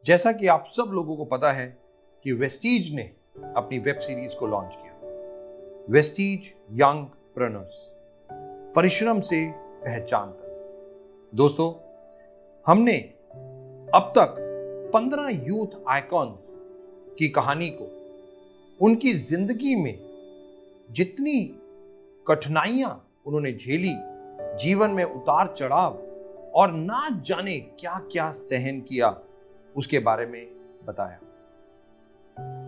जैसा कि आप सब लोगों को पता है कि वेस्टीज ने अपनी वेब सीरीज को लॉन्च किया, वेस्टीज यंग प्रेन्योर्स, परिश्रम से पहचान तक। दोस्तों, हमने अब तक 15 यूथ आइकॉन्स की कहानी को, उनकी जिंदगी में जितनी कठिनाइयां उन्होंने झेली, जीवन में उतार चढ़ाव और ना जाने क्या क्या सहन किया, उसके बारे में बताया।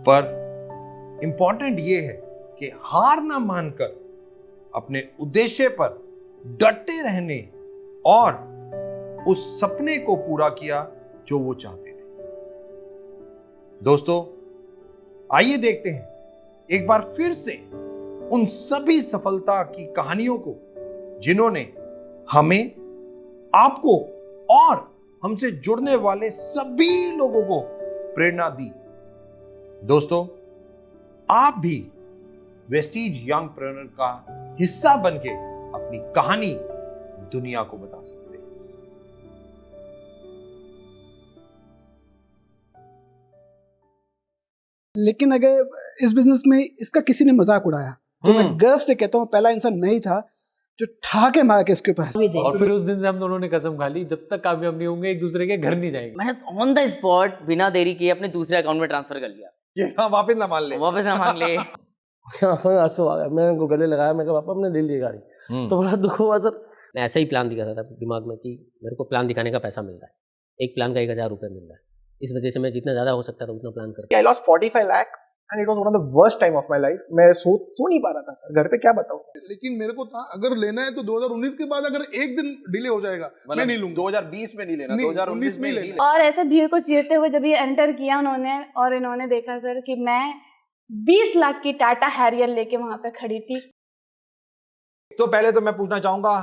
पर इंपॉर्टेंट यह है कि हार ना मानकर अपने उद्देश्य पर डटे रहने और उस सपने को पूरा किया जो वो चाहते थे। दोस्तों, आइए देखते हैं एक बार फिर से उन सभी सफलता की कहानियों को जिन्होंने हमें, आपको और हमसे जुड़ने वाले सभी लोगों को प्रेरणा दी। दोस्तों, आप भी वेस्टीज यंग प्रेन्योर का हिस्सा बनके अपनी कहानी दुनिया को बता सकते हैं। लेकिन अगर इस बिजनेस में इसका किसी ने मजाक उड़ाया तो मैं गर्व से कहता हूँ पहला इंसान मैं ही था जो ठाके मार के इसके ऊपर। और फिर उस दिन से हम दोनों ने कसम खा ली, जब तक कामयाब नहीं होंगे एक दूसरे के घर नहीं जाएंगे। मैंने ऑन द स्पॉट बिना देरी किए अपने दूसरे अकाउंट में ट्रांसफर कर लिया। ये वापस ना मान ले, वापस ना मांग ले। आंसू आ गया, मैंने उनको गले लगाया, मैं कहा पापा हमने ले ली गाड़ी। तो बड़ा दुख हुआ सर। मैं ऐसा ही प्लान दिखाता था दिमाग में कि मेरे को प्लान दिखाने का पैसा मिल रहा है, एक प्लान का 1000 रुपये मिल रहा है, इस वजह से मैं जितना ज्यादा हो सकता था उतना प्लान करता। I lost 45 lakh and it was one of the worst time of my life. मैं सो नहीं पा रहा था सर, घर पे क्या बताऊं। लेकिन मेरे को था अगर लेना है तो 2019 के बाद अगर एक दिन डिले हो जाएगा मैं नहीं लूंगा। 2020 में नहीं लेना, 2019 में ही लेना। और ऐसे भीड़ को चीरते हुए जब ये एंटर किया उन्होंने, और इन्होंने देखा सर कि मैं 20 लाख की टाटा हैरियर लेके वहां पे खड़ी थी। तो पहले तो मैं पूछना चाहूंगा,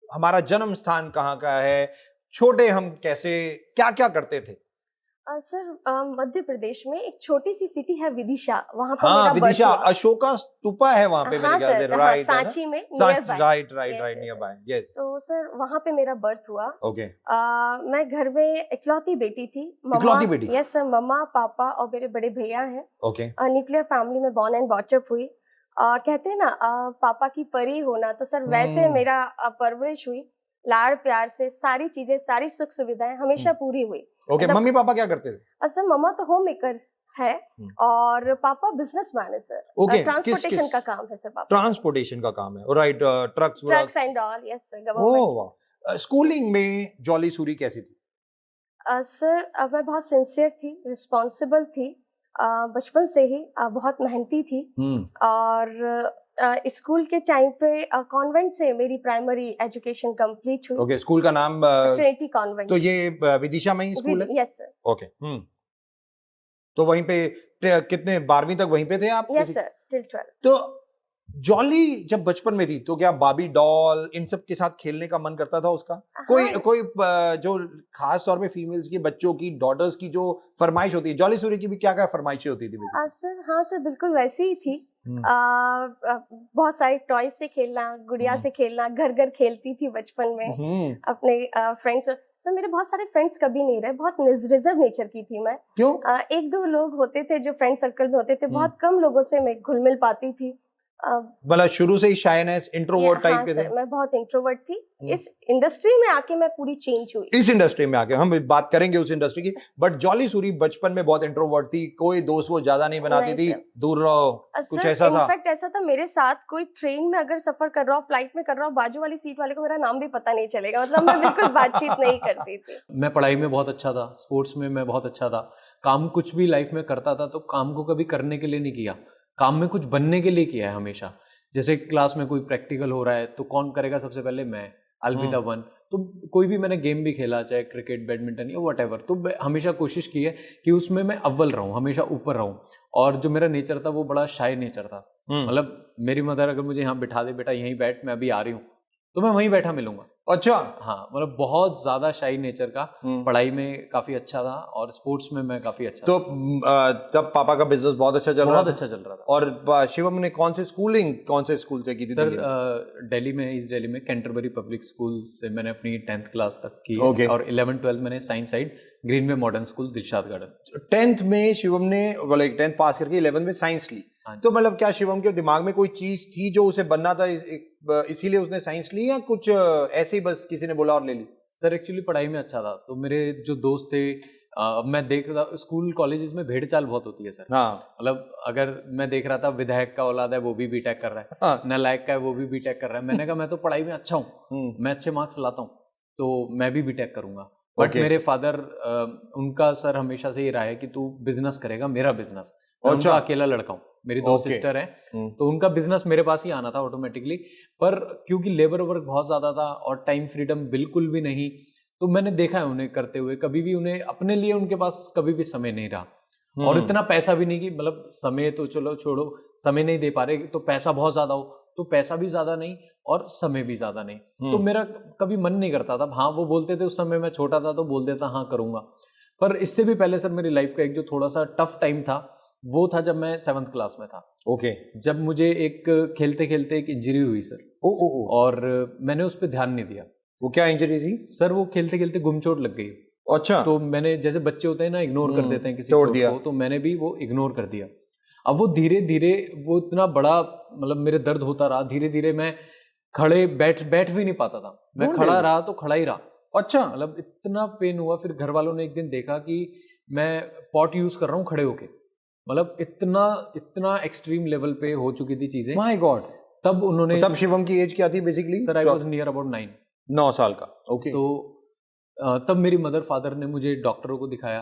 हमारा जन्म स्थान कहाँ का है, छोटे हम कैसे, क्या क्या करते थे? सर मध्य प्रदेश में एक छोटी सी सिटी है विदिशा, वहाँ पर हाँ, मेरा विदिशा, birth हुआ। अशोका स्तूपा है वहाँ पे, मेरे ख्याल से, राइट? सांची में near by. Right near by, yes. तो सर वहाँ पे मेरा बर्थ हुआ। ओके। मैं घर में इकलौती बेटी थी। इकलौती बेटी? यस सर, मम्मा पापा और मेरे बड़े भैया हैं। ओके। न्यूक्लियर फैमिली में बॉर्न एंड बॉटअप हुई। कहते हैं ना पापा की परी होना, तो सर वैसे मेरा परवरिश हुई, लाड़ प्यार से, सारी चीजें, सारी सुख सुविधाएं हमेशा पूरी हुई। ओके। मम्मी पापा क्या करते थे? सर मम्मा तो होम मेकर है और पापा बिजनेसमैन है सर। ओके। ट्रांसपोर्टेशन का काम है सर पापा। ट्रांसपोर्टेशन का काम है, right? Trucks and all, yes sir, oh government. वाह। स्कूलिंग में जॉली सूरी कैसी थी? सर मैं बहुत सिंसियर थी, रिस्पॉन्सिबल थी, बचपन से ही बहुत मेहनती थी। और स्कूल के टाइम पे कॉन्वेंट से मेरी प्राइमरी एजुकेशन कंप्लीट हुई। ओके। स्कूल का नाम? Trinity convent. तो ये विदिशा में ही स्कूल है? Yes sir. ओके। तो वहीं पे कितने, 12वीं तक वहीं पे थे आप? Yes sir, till 12। तो जॉली जब बचपन में थी तो क्या बाबी डॉल इन सब के साथ खेलने का मन करता था उसका? कोई जो खास तौर पे फीमेल्स की, बच्चों की, डॉटर्स की जो फरमाइश होती है, जॉली सूरी की भी क्या क्या फरमाइशें होती थी? सर हाँ सर, बिल्कुल वैसी ही थी। बहुत सारे टॉयज से खेलना, गुड़िया से खेलना, घर घर खेलती थी बचपन में अपने फ्रेंड्स। सर मेरे बहुत सारे फ्रेंड्स कभी नहीं रहे, बहुत रिजर्व नेचर की थी मैं। क्यों? एक दो लोग होते थे जो फ्रेंड सर्कल में होते थे, बहुत कम लोगों से मैं घुल मिल पाती थी। मतलब शुरू से ही शायनेस, इंट्रोवर्ट टाइप के थे? मैं बहुत इंट्रोवर्ट थी। इस इंडस्ट्री में आके मैं पूरी चेंज हुई। इस इंडस्ट्री में आके हम बात करेंगे उस इंडस्ट्री की, बट जॉली सूरी बचपन में बहुत इंट्रोवर्ट थी, कोई दोस्त वो ज्यादा नहीं बनाती थी, दूर रहो, कुछ ऐसा था? इनफैक्ट ऐसा था, मेरे साथ कोई ट्रेन में अगर सफर कर रहा हो, फ्लाइट में कर रहा हो, बाजू वाली सीट वाले को मेरा नाम भी पता नहीं चलेगा। मतलब मैं बिल्कुल बातचीत नहीं करती थी। मैं पढ़ाई में बहुत अच्छा था, स्पोर्ट्स में मैं बहुत अच्छा था, काम कुछ भी लाइफ में करता था तो काम को कभी करने के लिए नहीं किया, काम में कुछ बनने के लिए किया है हमेशा। जैसे क्लास में कोई प्रैक्टिकल हो रहा है तो कौन करेगा सबसे पहले? मैं, I'll be the one। तो कोई भी मैंने गेम भी खेला, चाहे क्रिकेट, बैडमिंटन या व्हाटएवर, तो हमेशा कोशिश की है कि उसमें मैं अव्वल रहूं, हमेशा ऊपर रहूं। और जो मेरा नेचर था वो बड़ा शाय नेचर था। मतलब मेरी मदर अगर मुझे यहाँ बिठा दे, बेटा यहीं बैठ, मैं अभी आ रही हूँ, तो मैं वहीं बैठा मिलूंगा। अच्छा। हाँ, मतलब बहुत ज्यादा शाई नेचर का, पढ़ाई में काफी अच्छा था और स्पोर्ट्स में मैं काफी अच्छा तो था। तब पापा का बिजनेस बहुत अच्छा चल रहा बहुत था? अच्छा चल रहा था। और शिवम ने कौन से स्कूल से की थी? सर दिल्ली में? दिल्ली में, ईस्ट दिल्ली में कैंटरबरी पब्लिक स्कूल से मैंने अपनी 10th क्लास तक की Okay. और 11th-12th मैंने science side Greenway Modern School Dilshad Garden. 10th में शिवम ने 10th पास करके 11th में साइंस ली। हाँ जी। तो मतलब क्या शिवम के दिमाग में कोई चीज थी जो उसे बनना था, इसीलिए उसने साइंस ली, या कुछ ऐसे ही बस किसी ने बोला और ले ली? सर एक्चुअली पढ़ाई में अच्छा था, तो मेरे जो दोस्त थे, मैं देख रहा था स्कूल कॉलेजेस में भेड़ चाल बहुत होती है सर। हाँ। मतलब अगर मैं देख रहा था विधायक का औलाद है वो भी बीटेक कर रहा है, हाँ। नालायक का है वो भी बीटेक कर रहा है, मैंने कहा मैं तो पढ़ाई में अच्छा हूँ, मैं अच्छे मार्क्स लाता हूँ, तो मैं भी बीटेक करूंगा। But Okay. मेरे फादर, उनका सर हमेशा से ये रहा है कि तू बिजनेस करेगा, मेरा बिजनेस। मैं अच्छा। उनका अकेला लड़का हूँ, मेरी दो Okay. सिस्टर हैं, तो उनका बिजनेस मेरे पास ही आना था ऑटोमेटिकली। पर क्योंकि लेबर वर्क बहुत ज्यादा था और टाइम फ्रीडम बिल्कुल भी नहीं, तो मैंने देखा है उन्हें करते हुए, कभी भी उन्हें अपने लिए उनके पास कभी भी समय नहीं रहा। और इतना पैसा भी नहीं कि मतलब समय तो चलो छोड़ो, समय नहीं दे पा रहे, तो पैसा बहुत ज्यादा हो तो पैसा भी ज्यादा नहीं और समय भी ज्यादा नहीं। तो मेरा कभी मन नहीं करता था। हाँ, वो बोलते थे, उस समय मैं छोटा था तो बोल देता हाँ करूंगा। पर इससे भी पहले सर मेरी लाइफ का एक जो थोड़ा सा टफ टाइम था वो था जब मैं 7th क्लास में था। ओके। जब मुझे एक खेलते खेलते एक इंजरी हुई सर। और मैंने उस पर ध्यान नहीं दिया। वो क्या इंजरी थी सर? वो खेलते खेलते गुमचोट लग गई। अच्छा। तो मैंने, जैसे बच्चे होते हैं ना इग्नोर कर देते हैं किसी तोड़ चोट दिया। को, तो मैंने भी वो इग्नोर कर दिया। अब वो धीरे धीरे वो इतना बड़ा, मतलब मेरे दर्द होता रहा, धीरे धीरे मैं खड़े बैठ भी नहीं पाता था। मैं खड़ा रहा तो खड़ा ही रहा। अच्छा। मतलब इतना पेन हुआ। फिर घर वालों ने एक दिन देखा कि मैं पॉट यूज कर रहा हूँ खड़े होके। मतलब इतना एक्सट्रीम लेवल पे हो चुकी थी चीजें। My God. तब उन्होंने, तब शिवम की एज क्या थी basically? Sir I was near about 9 साल का। ओके। तो तब मेरी मदर फादर ने मुझे डॉक्टरों को दिखाया,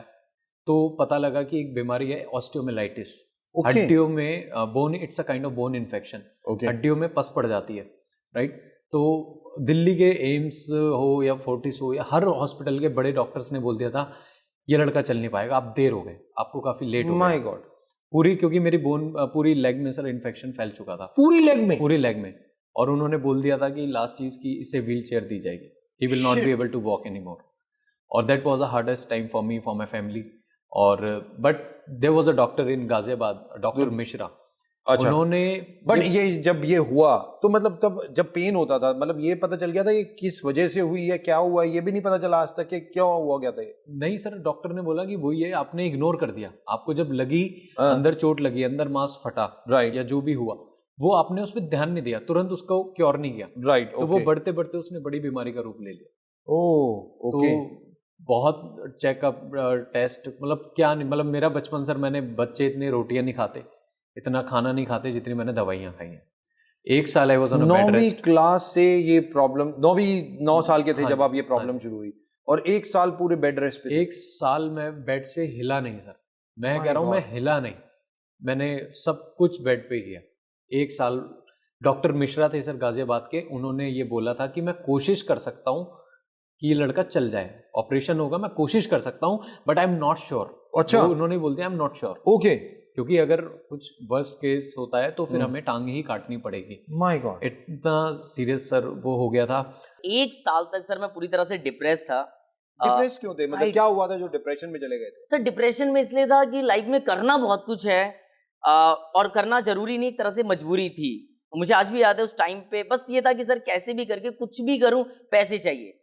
तो पता लगा कि एक बीमारी है ऑस्टियोमाइलाइटिस। हड्डियों में bone, it's a kind of bone infection. हड्डियों में पस पड़ जाती है, राइट। तो दिल्ली के एम्स हो या फोर्टिस हो या हर हॉस्पिटल के बड़े डॉक्टर्स ने बोल दिया था ये लड़का चल नहीं पाएगा, आप देर हो गए, आपको काफी लेट हो गया। My God. पूरी, क्योंकि मेरी बोन पूरी लेग में सर इन्फेक्शन फैल चुका था। पूरी लेग में? पूरी लेग में। और उन्होंने बोल दिया था कि लास्ट चीज की इसे व्हील चेयर दी जाएगी, he will not be able to walk any more. और that was the hardest time for me, for my family. और but there was a doctor in Ghaziabad, doctor Mishra. अच्छा। उन्होंने, बट ये जब ये हुआ तो मतलब तब जब पेन होता था, मतलब ये पता चल गया था ये किस वजह से हुई है, क्या हुआ, ये भी नहीं पता चला आज तक कि क्यों हुआ गया था ये? नहीं सर, डॉक्टर ने बोला कि वही है, आपने इग्नोर कर दिया। आपको जब लगी, अंदर चोट लगी, अंदर मांस फटा, राइट, या जो भी हुआ, वो आपने उस पर ध्यान नहीं दिया, तुरंत उसको क्योर नहीं किया। राइट। तो वो बढ़ते बढ़ते उसने बड़ी बीमारी का रूप ले लिया। ओके। तो बहुत चेकअप, टेस्ट, मतलब क्या नहीं, मतलब मेरा बचपन सर, मैंने, बच्चे इतने रोटियां नहीं खाते, इतना खाना नहीं खाते जितनी मैंने दवाइयां खाई हैं। 1 साल I was on a bed 9वीं रेस्ट। क्लास से ये प्रॉब्लम, 9 साल के थे हाँ जब जी, आप ये प्रॉब्लम शुरू हुई, और 1 साल पूरे बेड रेस्ट पे? 1 साल में बेड से हिला नहीं सर। मैं My कह रहा हूँ, मैं God. हिला नहीं, मैंने सब कुछ बेड पे किया 1 साल। डॉक्टर मिश्रा थे सर गाजियाबाद के, उन्होंने ये बोला था कि मैं कोशिश कर सकता हूँ कि ये लड़का चल जाए, ऑपरेशन होगा, मैं कोशिश कर सकता हूँ, but I am not sure. अच्छा। उन्होंने बोल दिया I am not sure. Okay. क्योंकि अगर कुछ वर्स्ट केस होता है तो फिर हमें टांग ही काटनी पड़ेगी। My God. इतना सीरियस सर वो हो गया था। 1 साल तक सर मैं पूरी तरह से डिप्रेस था। डिप्रेस क्यों थे? मतलब क्या हुआ था जो डिप्रेशन में चले गए थे? सर डिप्रेशन में इसलिए था कि लाइफ में करना बहुत कुछ है, और करना जरूरी नहीं, एक तरह से मजबूरी थी। मुझे आज भी याद है उस टाइम पे बस ये था कि सर कैसे भी करके कुछ भी करूं, पैसे चाहिए।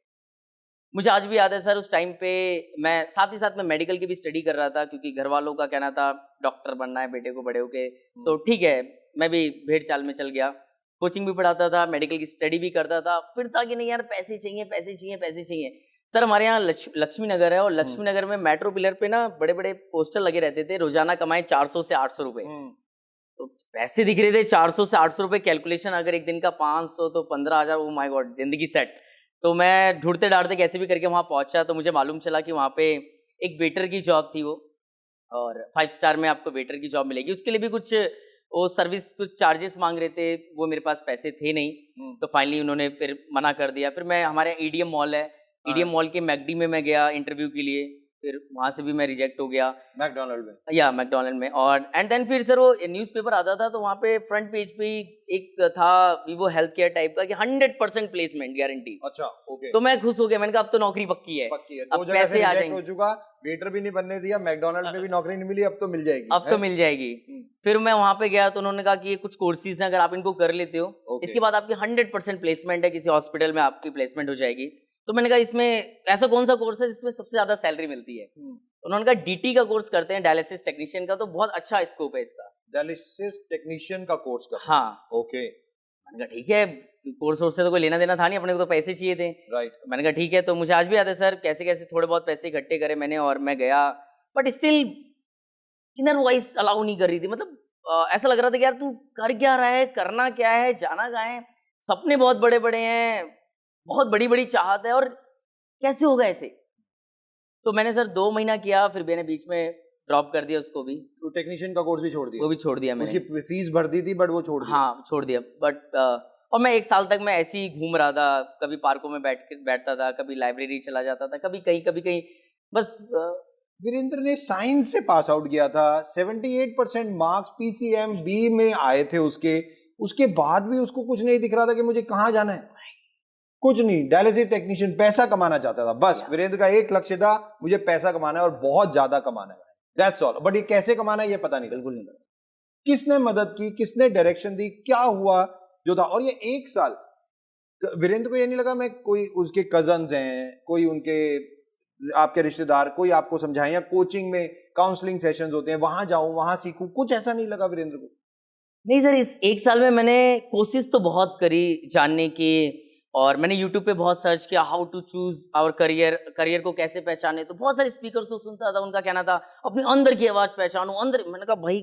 मुझे आज भी याद है सर उस टाइम पे मैं साथ ही साथ में मेडिकल की भी स्टडी कर रहा था, क्योंकि घर वालों का कहना था डॉक्टर बनना है बेटे को बड़े होके। तो ठीक है, मैं भी भेड़ चाल में चल गया, कोचिंग भी पढ़ाता था, मेडिकल की स्टडी भी करता था। फिर था कि नहीं यार, पैसे चाहिए, पैसे चाहिए, पैसे चाहिए। सर हमारे यहाँ लक्ष्मी नगर है, और लक्ष्मी नगर में मेट्रो पिलर पे ना बड़े बड़े पोस्टर लगे रहते थे, रोजाना कमाए 400 से 800 रुपए। तो पैसे दिख रहे थे 400 से 800 रुपए, कैलकुलेशन अगर एक दिन का 500 तो 15,000, ओ माय गॉड, जिंदगी सेट। तो मैं ढूंढते डांटते कैसे भी करके वहाँ पहुंचा, तो मुझे मालूम चला कि वहाँ पे एक वेटर की जॉब थी वो, और 5 स्टार में आपको वेटर की जॉब मिलेगी। उसके लिए भी कुछ वो सर्विस, कुछ चार्जेस मांग रहे थे, वो मेरे पास पैसे थे नहीं। तो फाइनली उन्होंने फिर मना कर दिया। फिर मैं, हमारे ईडीएम मॉल है, ईडीएम मॉल के मैकडी में मैं गया इंटरव्यू के लिए। फिर वहाँ से भी मैं रिजेक्ट हो गया मैकडोनल्ड में। या मैकडोनल्ड में। और एंड देन फिर सर वो न्यूज़पेपर आता था तो वहाँ पे फ्रंट पेज पे ही एक था वीवो हेल्थ केयर टाइप का कि 100% प्लेसमेंट गारंटी। अच्छा, ओके। तो मैं खुश हो गया, मैंने कहा अब तो नौकरी पक्की है, पक्की है। अब दो जगह पैसे से आ रिजेक्ट जाएंगे। हो चुका, वेटर भी नहीं बनने दिया, मैकडोनल्ड में भी नौकरी नहीं मिली, अब तो मिल जाएगी। अब तो मिल जाएगी। फिर मैं वहाँ पे गया तो उन्होंने कहा कि ये कुछ कोर्सेज हैं, अगर आप इनको कर लेते हो इसके बाद आपकी 100% प्लेसमेंट है, किसी हॉस्पिटल में आपकी प्लेसमेंट हो जाएगी। तो मैंने कहा इसमें ऐसा कौन सा कोर्स है जिसमें सबसे ज्यादा सैलरी मिलती है? उन्होंने कहा डीटी का कोर्स करते हैं, डायलिसिस टेक्नीशियन का, तो बहुत अच्छा स्कोप है इसका। डायलिसिस टेक्नीशियन का कोर्स कर। हाँ, ओके। मैंने कहा ठीक है, कोर्स से तो कोई लेना देना था नहीं, अपने को तो पैसे चाहिए थे। राइट। मैंने कहा ठीक है। तो मुझे आज भी याद है सर कैसे कैसे थोड़े बहुत पैसे इकट्ठे करे मैंने और मैं गया, but still inner voice allow नहीं कर रही थी। मतलब ऐसा लग रहा था कि यार तू कर क्या रहा है, करना क्या है, जाना कहाँ है, सपने बहुत बड़े बड़े हैं, बहुत बड़ी बड़ी चाहत है, और कैसे होगा ऐसे। तो मैंने सर 2 महीना किया, फिर मैंने बीच में ड्रॉप कर दिया उसको भी। तो टेक्नीशियन का कोर्स भी छोड़ दिया? वो भी छोड़ दिया मैंने। उसकी फीस भर दी थी बट वो छोड़ दिया? हाँ, छोड़ दिया। बट और मैं 1 साल तक मैं ऐसे ही घूम रहा था, कभी पार्कों में बैठता था, कभी लाइब्रेरी चला जाता था, कभी कहीं बस। वीरेंद्र ने साइंस से पास आउट किया था, 78% मार्क्स पीसीएम बी में आए थे उसके बाद भी उसको कुछ नहीं दिख रहा था कि मुझे कहाँ जाना है, कुछ नहीं। डायलिसिस टेक्नीशियन, पैसा कमाना चाहता था बस। वीरेंद्र का एक लक्ष्य था, मुझे पैसा कमाना है और बहुत ज्यादा कमाना है, दैट्स ऑल। बट ये कैसे कमाना है ये पता नहीं, बिल्कुल नहीं पता। किसने मदद की, किसने डायरेक्शन दी, क्या हुआ जो था? और ये 1 साल वीरेंद्र को ये नहीं लगा मैं कोई उसके कजन्स हैं, कोई उनके आपके रिश्तेदार, कोई आपको समझाएं, या कोचिंग में काउंसलिंग सेशंस होते हैं वहां जाऊं वहां सीखूं, कुछ ऐसा नहीं लगा वीरेंद्र को? नहीं सर, इस 1 साल में मैंने कोशिश तो बहुत करी जानने की, और मैंने YouTube पे बहुत सर्च किया how to choose our career को कैसे पहचाने। तो बहुत सारे स्पीकर को सुनता था, उनका कहना था अपने अंदर की आवाज पहचानो अंदर। मैंने कहा भाई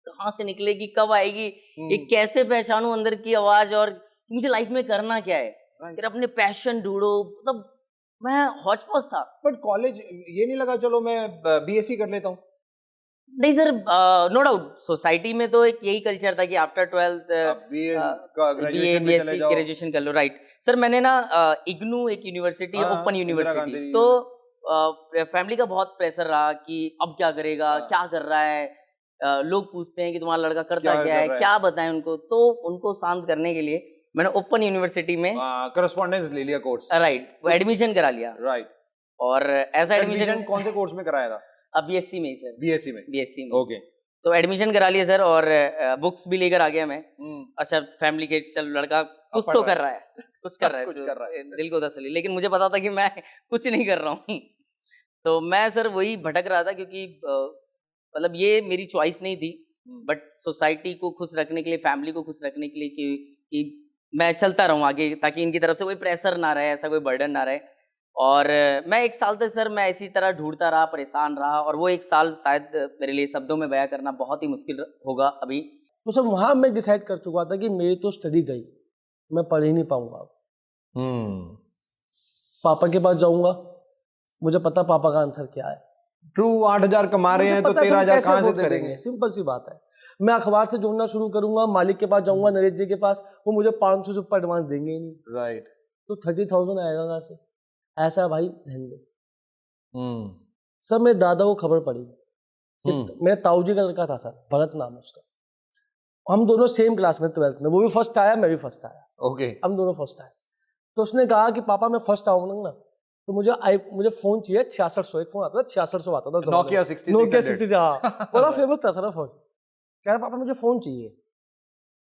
कहाँ से निकलेगी, कब आएगी, ये कैसे पहचानूं अंदर की आवाज, और मुझे लाइफ में करना क्या है, फिर अपने पैशन ढूंढो। मतलब मैं हौच-पौच था। बट कॉलेज ये नहीं लगा चलो मैं बीएससी कर लेता हूँ? नहीं सर, नो डाउट सोसाइटी में तो एक यही कल्चर था कि आफ्टर 12th ग्रेजुएशन कर लो। राइट सर, मैंने ना इग्नू एक यूनिवर्सिटी है, ओपन यूनिवर्सिटी, तो फैमिली का बहुत प्रेशर रहा कि अब क्या करेगा, क्या कर रहा है। लोग पूछते हैं कि तुम्हारा लड़का करता क्या है, क्या बताएं उनको। तो उनको शांत करने के लिए मैंने ओपन यूनिवर्सिटी में करस्पॉन्डेंस ले लिया कोर्स। राइट, वो एडमिशन करा लिया। राइट। और ऐसा एडमिशन कौन से कोर्स में कराया था? बीएससी में ही सर। बीएससी में। ओके। तो एडमिशन करा लिया सर, और बुक्स भी लेकर आ गया मैं। अच्छा, फैमिली के चल लड़का कुछ तो कर रहा है, कुछ कर रहा है, दिल को तसल्ली। लेकिन मुझे पता था कि मैं कुछ नहीं कर रहा हूँ। तो मैं सर वही भटक रहा था, क्योंकि मतलब ये मेरी चॉइस नहीं थी, बट सोसाइटी को खुश रखने के लिए, फैमिली को खुश रखने के लिए कि मैं चलता रहूँ आगे, ताकि इनकी तरफ से कोई प्रेशर ना रहे, ऐसा कोई बर्डन ना रहे। और मैं 1 साल तक सर मैं इसी तरह ढूंढता रहा, परेशान रहा, और वो 1 साल शायद मेरे लिए शब्दों में बयां करना बहुत ही मुश्किल होगा अभी। तो सर वहाँ मैं डिसाइड कर चुका था कि मेरी तो स्टडी गई, मैं पढ़ ही नहीं पाऊंगा। पापा के पास जाऊंगा, मुझे पता पापा का आंसर क्या है। ट्रू, 8,000 कमा रहे हैं तो 13,000 कहाँ से दे देंगे? सिंपल सी बात है। मैं अखबार से जोड़ना शुरू करूंगा, मालिक के पास जाऊंगा, नरेश जी के पास, वो मुझे 500 से ऊपर एडवांस देंगे ही नहीं। राइट। तो 30,000 आएगा कहाँ से? ऐसा भाई रहने दे। सर मेरे दादा को खबर पड़ी, मेरे ताऊ जी का लड़का था सर, भरत नाम उसका, हम दोनों सेम क्लास में 12th में, वो भी फर्स्ट आया, मैं भी फर्स्ट आया। ओके। हम दोनों फर्स्ट आए। तो उसने कहा कि पापा मैं फर्स्ट आऊंगा ना, तो मुझे फोन चाहिए 6600। एक फोन आता था 6600 आता था, नोकिया 6600। हाँ, बड़ा फेमस था सर फोन। कह रहा पापा मुझे फोन चाहिए।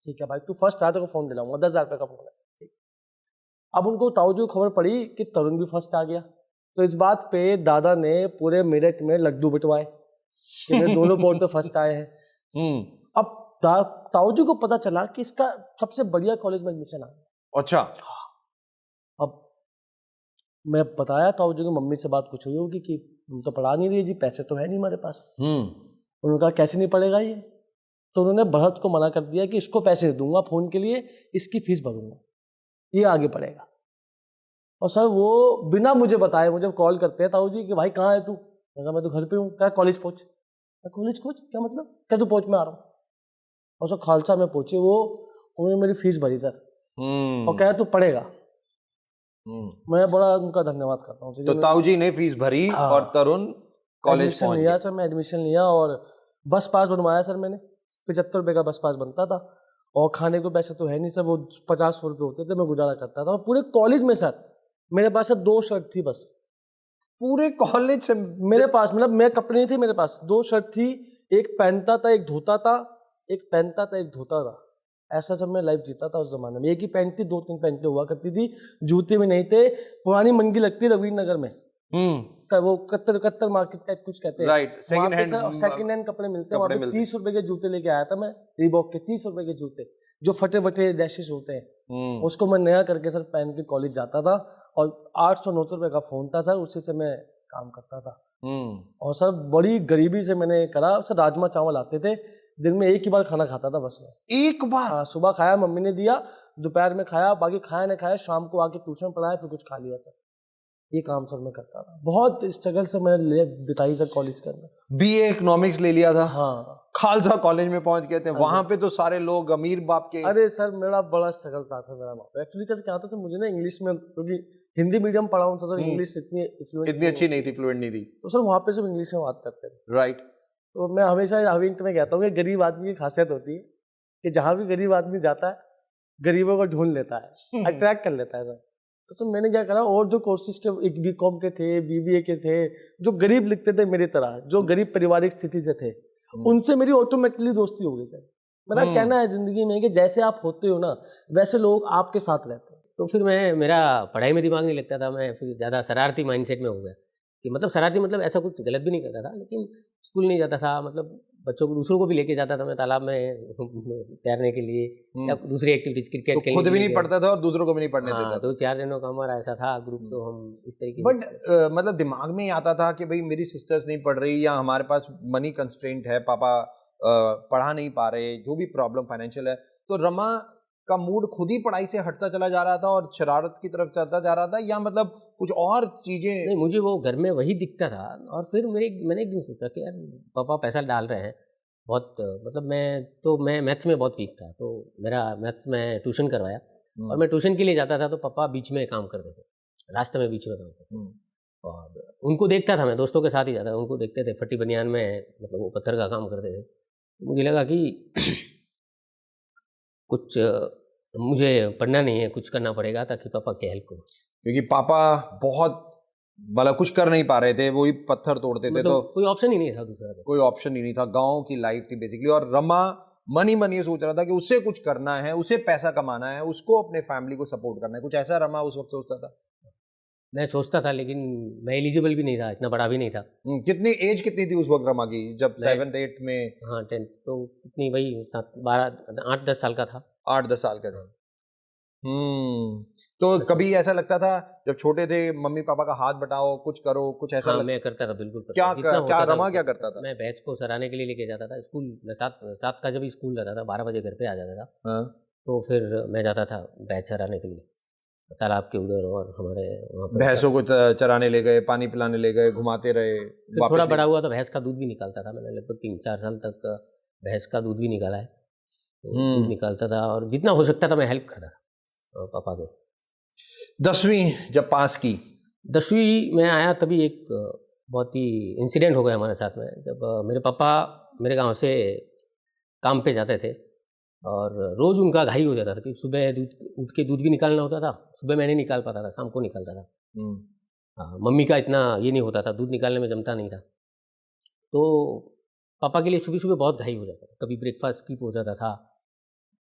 ठीक है भाई, तू फर्स्ट आया तो फोन दिलाऊंगा, 10,000 रुपये का फोन है। अब उनको ताऊ जी को खबर पड़ी कि तरुण भी फर्स्ट आ गया, तो इस बात पे दादा ने पूरे मेरठ में लड्डू बंटवाए कि मेरे दोनों बोर्ड तो फर्स्ट आए हैं। अब ताऊ जी को पता चला कि इसका सबसे बढ़िया कॉलेज में एडमिशन आ गया। अच्छा। अब मैं बताया ताऊ जी को, मम्मी से बात कुछ हुई होगी कि हम तो पढ़ा नहीं रही जी, पैसे तो है नहीं हमारे पास। उन्होंने कहा कैसे नहीं पढ़ेगा ये? तो उन्होंने भरत को मना कर दिया कि इसको पैसे नहीं दूंगा फोन के लिए, इसकी फीस भरूंगा, ये आगे पढ़ेगा। और सर वो बिना मुझे बताए मुझे कॉल करते हैं ताऊ जी कि भाई कहाँ है तू? मैं कहा मैं तो घर पे हूँ। क्या कॉलेज पहुँच? कॉलेज पहुँच क्या मतलब? क्या तू पहुँच, मैं आ रहा हूँ। और सर खालसा में पहुँचे, वो उन्होंने मेरी फीस भरी सर, और कहा तू पढ़ेगा। मैं बड़ा उनका धन्यवाद करता हूँ। तो ताऊ जी ने फीस भरी और तरुण कॉलेज एडमिशन पहुंच लिया गए। सर, मैं एडमिशन लिया और बस पास बनवाया सर मैंने। 75 रुपये का बस पास बनता था और खाने को पैसे तो है नहीं सर, वो 50 रुपये होते थे, मैं गुजारा करता था। और पूरे कॉलेज में सर मेरे पास सर 2 शर्ट थी बस, पूरे कॉलेज से मेरे पास, मतलब मैं कपड़े नहीं थे मेरे पास, 2 शर्ट थी, एक पहनता था एक धोता था, एक पहनता था एक धोता था। ऐसा सब मैं लाइफ जीता था उस जमाने में। एक ही पैंट थी, 2-3 पैंटें हुआ करती थी, जूते भी नहीं थे। पुरानी मंडी लगती है रवीन्द्र नगर में, वो कत्तर मार्केट टाइप कुछ कहते हैं, right, second hand second hand कपड़े मिलते हैं वहाँ कपड़े पे। मिलते 30 रुपए के जूते लेके आया था मैं, रीबॉक के 30 रुपए के जूते, जो फटे फटे डैशेस होते हैं, उसको मैं नया करके सर पहन के कॉलेज जाता था। और 800-900 रुपए का फोन था सर, उसी से मैं काम करता था। और सर बड़ी गरीबी से मैंने करा सर। राजमा चावल आते थे, दिन में एक ही बार खाना खाता था बस मैं, एक बार। हाँ, सुबह खाया मम्मी ने दिया, दोपहर में खाया, बाकी खाया नहीं खाया, शाम को आके ट्यूशन पढ़ाया, फिर कुछ खा लिया सर। ये काम सर मैं करता था, बहुत स्ट्रगल से मैंने बिताई सर कॉलेज के अंदर। बीए इकोनॉमिक्स ले लिया था, हाँ, खालसा कॉलेज में पहुंच गए थे। वहां पे तो सारे लोग अमीर बाप के। अरे सर मेरा बड़ा स्ट्रगल था सर मेरा वहाँ पे। एक्चुअली कैसे क्या होता था, मुझे ना इंग्लिश में, क्योंकि हिंदी मीडियम पढ़ा हूँ तो सर इंग्लिश इतनी अच्छी नहीं थी, फ्लुएंट नहीं थी, तो सर वहाँ पे सब इंग्लिश में बात करते थे। राइट। तो मैं हमेशा हविंट में कहता हूँ कि गरीब आदमी की खासियत होती है कि जहाँ भी गरीब आदमी जाता है गरीबों को ढूंढ लेता है, अट्रैक्ट कर लेता है सर। तो सर मैंने क्या करा, और जो कोर्सेज के एक बीकॉम के थे, बीबीए के थे, जो गरीब लिखते थे मेरी तरह, जो गरीब पारिवारिक स्थिति से थे, उनसे मेरी ऑटोमेटिकली दोस्ती हो गई सर। मेरा कहना है जिंदगी में कि जैसे आप होते हो ना, वैसे लोग आपके साथ रहते हैं। तो फिर मेरा पढ़ाई में दिमाग नहीं लगता था, मैं फिर ज़्यादा शरारती माइंडसेट में हो गया कि मतलब शरारती मतलब ऐसा कुछ गलत भी नहीं करता था, लेकिन स्कूल नहीं जाता था, मतलब बच्चों को दूसरों को भी लेके जाता था मैं तालाब में तैरने के लिए या दूसरी एक्टिविटीज, क्रिकेट तो खुद भी नहीं पढ़ता था और दूसरों को भी नहीं पढ़ने देता था। 2-4 जनों का हमारा ऐसा था ग्रुप, तो हम इस तरीके बट मतलब दिमाग में ही आता था कि भाई मेरी सिस्टर्स नहीं पढ़ रही या हमारे पास मनी कंस्ट्रेंट है, पापा पढ़ा नहीं पा रहे, जो भी प्रॉब्लम फाइनेंशियल है, तो रमा का मूड खुद ही पढ़ाई से हटता चला जा रहा था और शरारत की तरफ चलता जा रहा था, या मतलब कुछ और चीजें? नहीं, मुझे वो घर में वही दिखता था। और फिर मैंने एक दिन सोचा कि यार पापा पैसा डाल रहे हैं बहुत, मतलब मैं मैथ्स में बहुत वीक था, तो मेरा मैथ्स में ट्यूशन करवाया और मैं ट्यूशन के लिए जाता था, तो पापा बीच में काम करते थे, रास्ते में बीच में काम करते थे। और उनको देखता था मैं, दोस्तों के साथ ही जाता था, उनको देखते थे फटी बनियान में, मतलब वो पत्थर का काम करते थे। मुझे लगा कि कुछ मुझे पढ़ना नहीं है, कुछ करना पड़ेगा ताकि पापा की हेल्प करूँ, क्योंकि पापा बहुत मतलब कुछ कर नहीं पा रहे थे, वही पत्थर तोड़ते थे, तो कोई ऑप्शन ही नहीं था दूसरा, कोई ऑप्शन ही नहीं था, गांव की लाइफ थी बेसिकली। और रमा मन ये सोच रहा था कि उसे कुछ करना है, उसे पैसा कमाना है, उसको अपने फैमिली को सपोर्ट करना है, कुछ ऐसा रमा उस वक्त सोचता था। मैं सोचता था, लेकिन मैं एलिजिबल भी नहीं था, इतना बड़ा भी नहीं था। कितनी एज कितनी थी उस वक्त रमा की जब 7th 8th में? हाँ 10th, तो कितनी वही 8-10 साल का था। 8-10 साल का था। तो कभी ऐसा लगता था जब छोटे थे, मम्मी पापा का हाथ बटाओ, कुछ करो, कुछ ऐसा? हाँ, मैं करता था, बिल्कुल करता क्या रमा क्या करता था? मैं बैच को सराहने के लिए लेके जाता था स्कूल में, 7 का जब स्कूल रहता था, 12 बजे घर पे आ जाता था। तो फिर मैं जाता था बैच सराहने के लिए तालाब के उधर, और हमारे वहाँ पर भैंसों को चराने ले गए, पानी पिलाने ले गए, घुमाते रहे। थोड़ा बड़ा हुआ तो भैंस का दूध भी निकालता था, मैंने लगभग 3-4 साल तक भैंस का दूध भी निकाला है। दूध निकालता था और जितना हो सकता था मैं हेल्प करता था पापा के। 10वीं जब पास की, 10वीं में आया, तभी एक बहुत ही इंसिडेंट हो गया हमारे साथ में। जब मेरे पापा मेरे गांव से काम पे जाते थे और रोज़ उनका घाई हो जाता था कि सुबह उठ के दूध भी निकालना होता था, सुबह मैं नहीं निकाल पाता था, शाम को निकालता था। हाँ, मम्मी का इतना ये नहीं होता था, दूध निकालने में जमता नहीं था, तो पापा के लिए सुबह सुबह बहुत घाई हो जाता था। कभी ब्रेकफास्ट स्किप हो जाता था,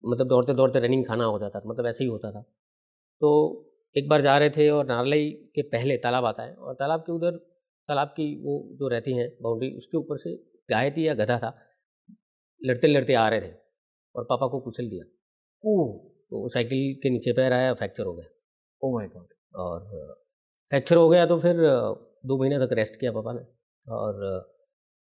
मतलब दौड़ते दौड़ते रनिंग खाना हो जाता था, मतलब ऐसे ही होता था। तो एक बार जा रहे थे और नारलई के पहले तालाब आता है, और तालाब के उधर, तालाब की वो जो रहती हैं बाउंड्री, उसके ऊपर से गाय थी या गधा था, लड़ते लड़ते आ रहे थे और पापा को कुचल दिया। तो साइकिल के नीचे पैर आया, फ्रैक्चर हो गया। Oh my God. और फ्रैक्चर हो गया तो फिर 2 महीने तक रेस्ट किया पापा ने, और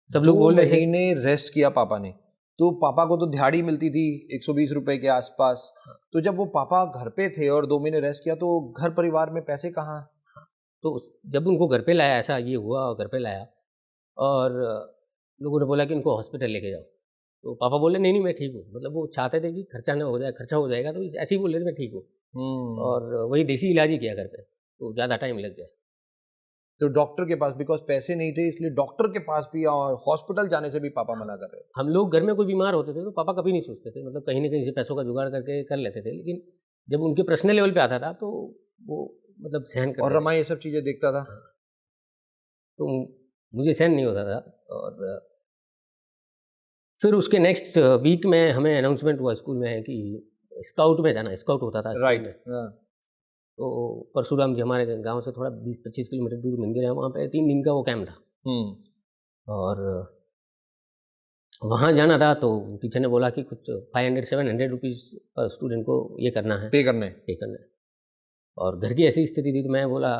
सब लोग बोल रहे थे। 2 महीने रेस्ट किया पापा ने? तो पापा को तो दिहाड़ी मिलती थी 120 रुपए के आसपास। तो जब वो पापा घर पे थे और 2 महीने रेस्ट किया, तो घर परिवार में पैसे कहाँ? तो जब उनको घर पे लाया, ऐसा ये हुआ, और घर पे लाया और लोगों ने बोला कि इनको हॉस्पिटल लेके जाओ, तो पापा बोले नहीं नहीं मैं ठीक हूँ, मतलब वो चाहते थे कि खर्चा हो जाएगा, तो ऐसे ही बोल रहे थे मैं ठीक हूँ। और वही देसी इलाज ही किया घर पे, तो ज़्यादा टाइम लग गया। तो डॉक्टर के पास बिकॉज पैसे नहीं थे इसलिए डॉक्टर के पास भी और हॉस्पिटल जाने से भी पापा मना कर रहे थे। हम लोग घर में कोई बीमार होते थे तो पापा कभी नहीं सोचते थे, मतलब कहीं ना कहीं से पैसों का जुगाड़ करके कर लेते थे, लेकिन जब उनके पर्सनल लेवल पे आता था तो वो मतलब सहन करते और थे। रमा ये सब चीजें देखता था। तो मुझे सहन नहीं होता था। और फिर उसके नेक्स्ट वीक में हमें अनाउंसमेंट हुआ स्कूल में कि स्काउट में जाना, स्काउट होता था स्कूल राइट। में। तो परशुराम जी हमारे गांव से थोड़ा 20-25 किलोमीटर दूर मंदिर है, वहाँ पे 3 दिन का वो कैंप था और वहाँ जाना था। तो टीचर ने बोला कि कुछ 500-700 रुपीज़ पर स्टूडेंट को ये करना है, पे करने। और घर की ऐसी स्थिति थी तो मैं बोला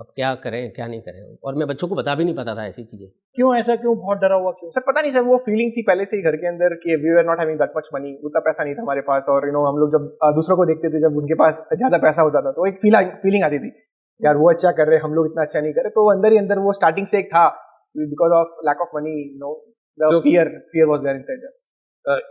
अब क्या करें क्या नहीं करें, और मैं बच्चों को बता भी नहीं पाता था ऐसी चीज़ें। क्यों ऐसा, क्यों बहुत डरा हुआ क्यों? सर पता नहीं सर, वो फीलिंग थी पहले से ही घर के अंदर कि we are not having that much money, उतना पैसा नहीं था हमारे पास। और हम लोग जब दूसरों को देखते थे जब उनके पास ज्यादा पैसा होता था तो एक फीलिंग आती थी यार वो अच्छा कर रहे हैं, हम लोग इतना अच्छा नहीं कर रहे। तो अंदर ही अंदर वो स्टार्टिंग से एक था, because of lack of money, the fear was there inside us.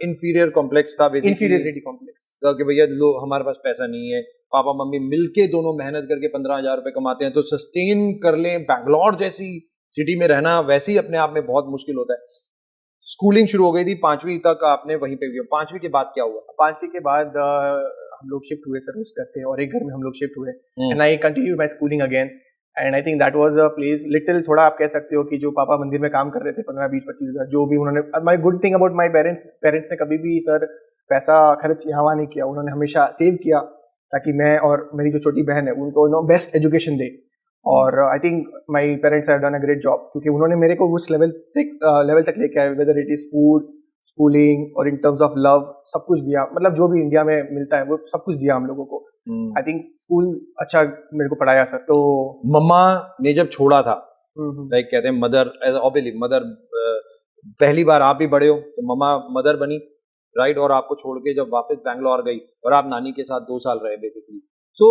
Inferior complex था बेसिकली, इंफीरियरिटी कॉम्प्लेक्स कि भैया लो हमारे पास पैसा नहीं है, पापा मम्मी मिलके दोनों मेहनत करके 15,000 रुपए कमाते हैं तो सस्टेन कर लें। बैंगलोर जैसी सिटी में रहना वैसे ही अपने आप में बहुत मुश्किल होता है। स्कूलिंग शुरू हो गई थी 5वीं तक आपने वहीं पे किया, 5वीं के बाद क्या हुआ? 5वीं के बाद हम लोग शिफ्ट हुए सर उस घर से, और एक घर में हम लोग शिफ्ट हुए and I continue my schooling again. And I think that was a place little, थोड़ा आप कह सकते हो कि जो पापा मंदिर में काम कर रहे थे 15-20-25 हज़ार, जो भी उन्होंने, my good thing about my parents ने कभी भी सर पैसा खर्च यहाँ नहीं किया, उन्होंने हमेशा सेव किया ताकि मैं और मेरी जो छोटी बहन है उनको बेस्ट एजुकेशन दे। और I think my parents have done a great job, क्योंकि उन्होंने मेरे को उस लेवल तक लेके आए, whether it is food, schooling और इन टर्म्स ऑफ लव, सब कुछ दिया। मतलब जो भी इंडिया में मिलता है वो सब कुछ दिया हम लोगों को। आई थिंक स्कूल अच्छा मेरे को पढ़ाया सर। तो मम्मा ने जब छोड़ा था, लाइक कहते हैं मदर एज ऑब्वियसली मदर, पहली बार आप भी बड़े हो तो मम्मा मदर बनी, राइट, और आपको छोड़ के जब वापस बैंगलोर गई और आप नानी के साथ 2 साल रहे बेसिकली। सो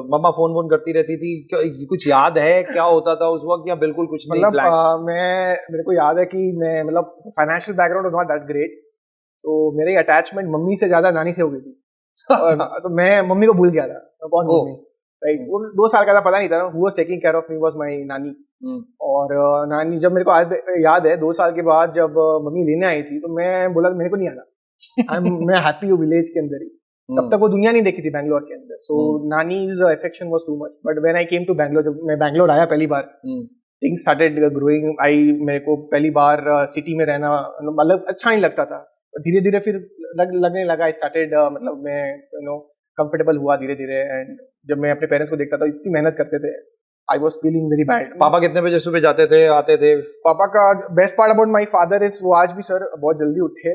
मम्मा फोन करती रहती थी, कुछ याद है क्या होता था उस वक्त या बिल्कुल कुछ नहीं? मतलब मेरे को याद है कि मैं, मतलब financial background was not that great, तो मेरी अटैचमेंट मम्मी से ज्यादा नानी से हो गई थी। तो मैं मम्मी को भूल गया था, कौन मम्मी, राइट। वो 2 साल का था, पता नहीं था who was taking care of me was my नानी। और नानी जब मेरे को आज याद है 2 साल के बाद जब मम्मी लेने आई थी तो मैं बोला मेरे को नहीं आना, मैं हैप्पी हूँ विलेज के अंदर ही। तब तक वो दुनिया नहीं देखी थी बैंगलोर के अंदर, सो नानीज affection was too much. But when I came to Bangalore, जब मैं बैंगलोर आया पहली बार, थिंग्स स्टार्टेड ग्रोइंग। मेरे को पहली बार सिटी में रहना मतलब अच्छा नहीं लगता था, धीरे धीरे फिर लगने लगा। आई स्टार्टेड मतलब मैं कंफर्टेबल हुआ धीरे धीरे। एंड जब मैं अपने पेरेंट्स को देखता था इतनी मेहनत करते थे, I was feeling very bad. पापा कितने बजे सुबह जाते थे आते थे? पापा का best part about my father is वो आज भी सर बहुत जल्दी उठे,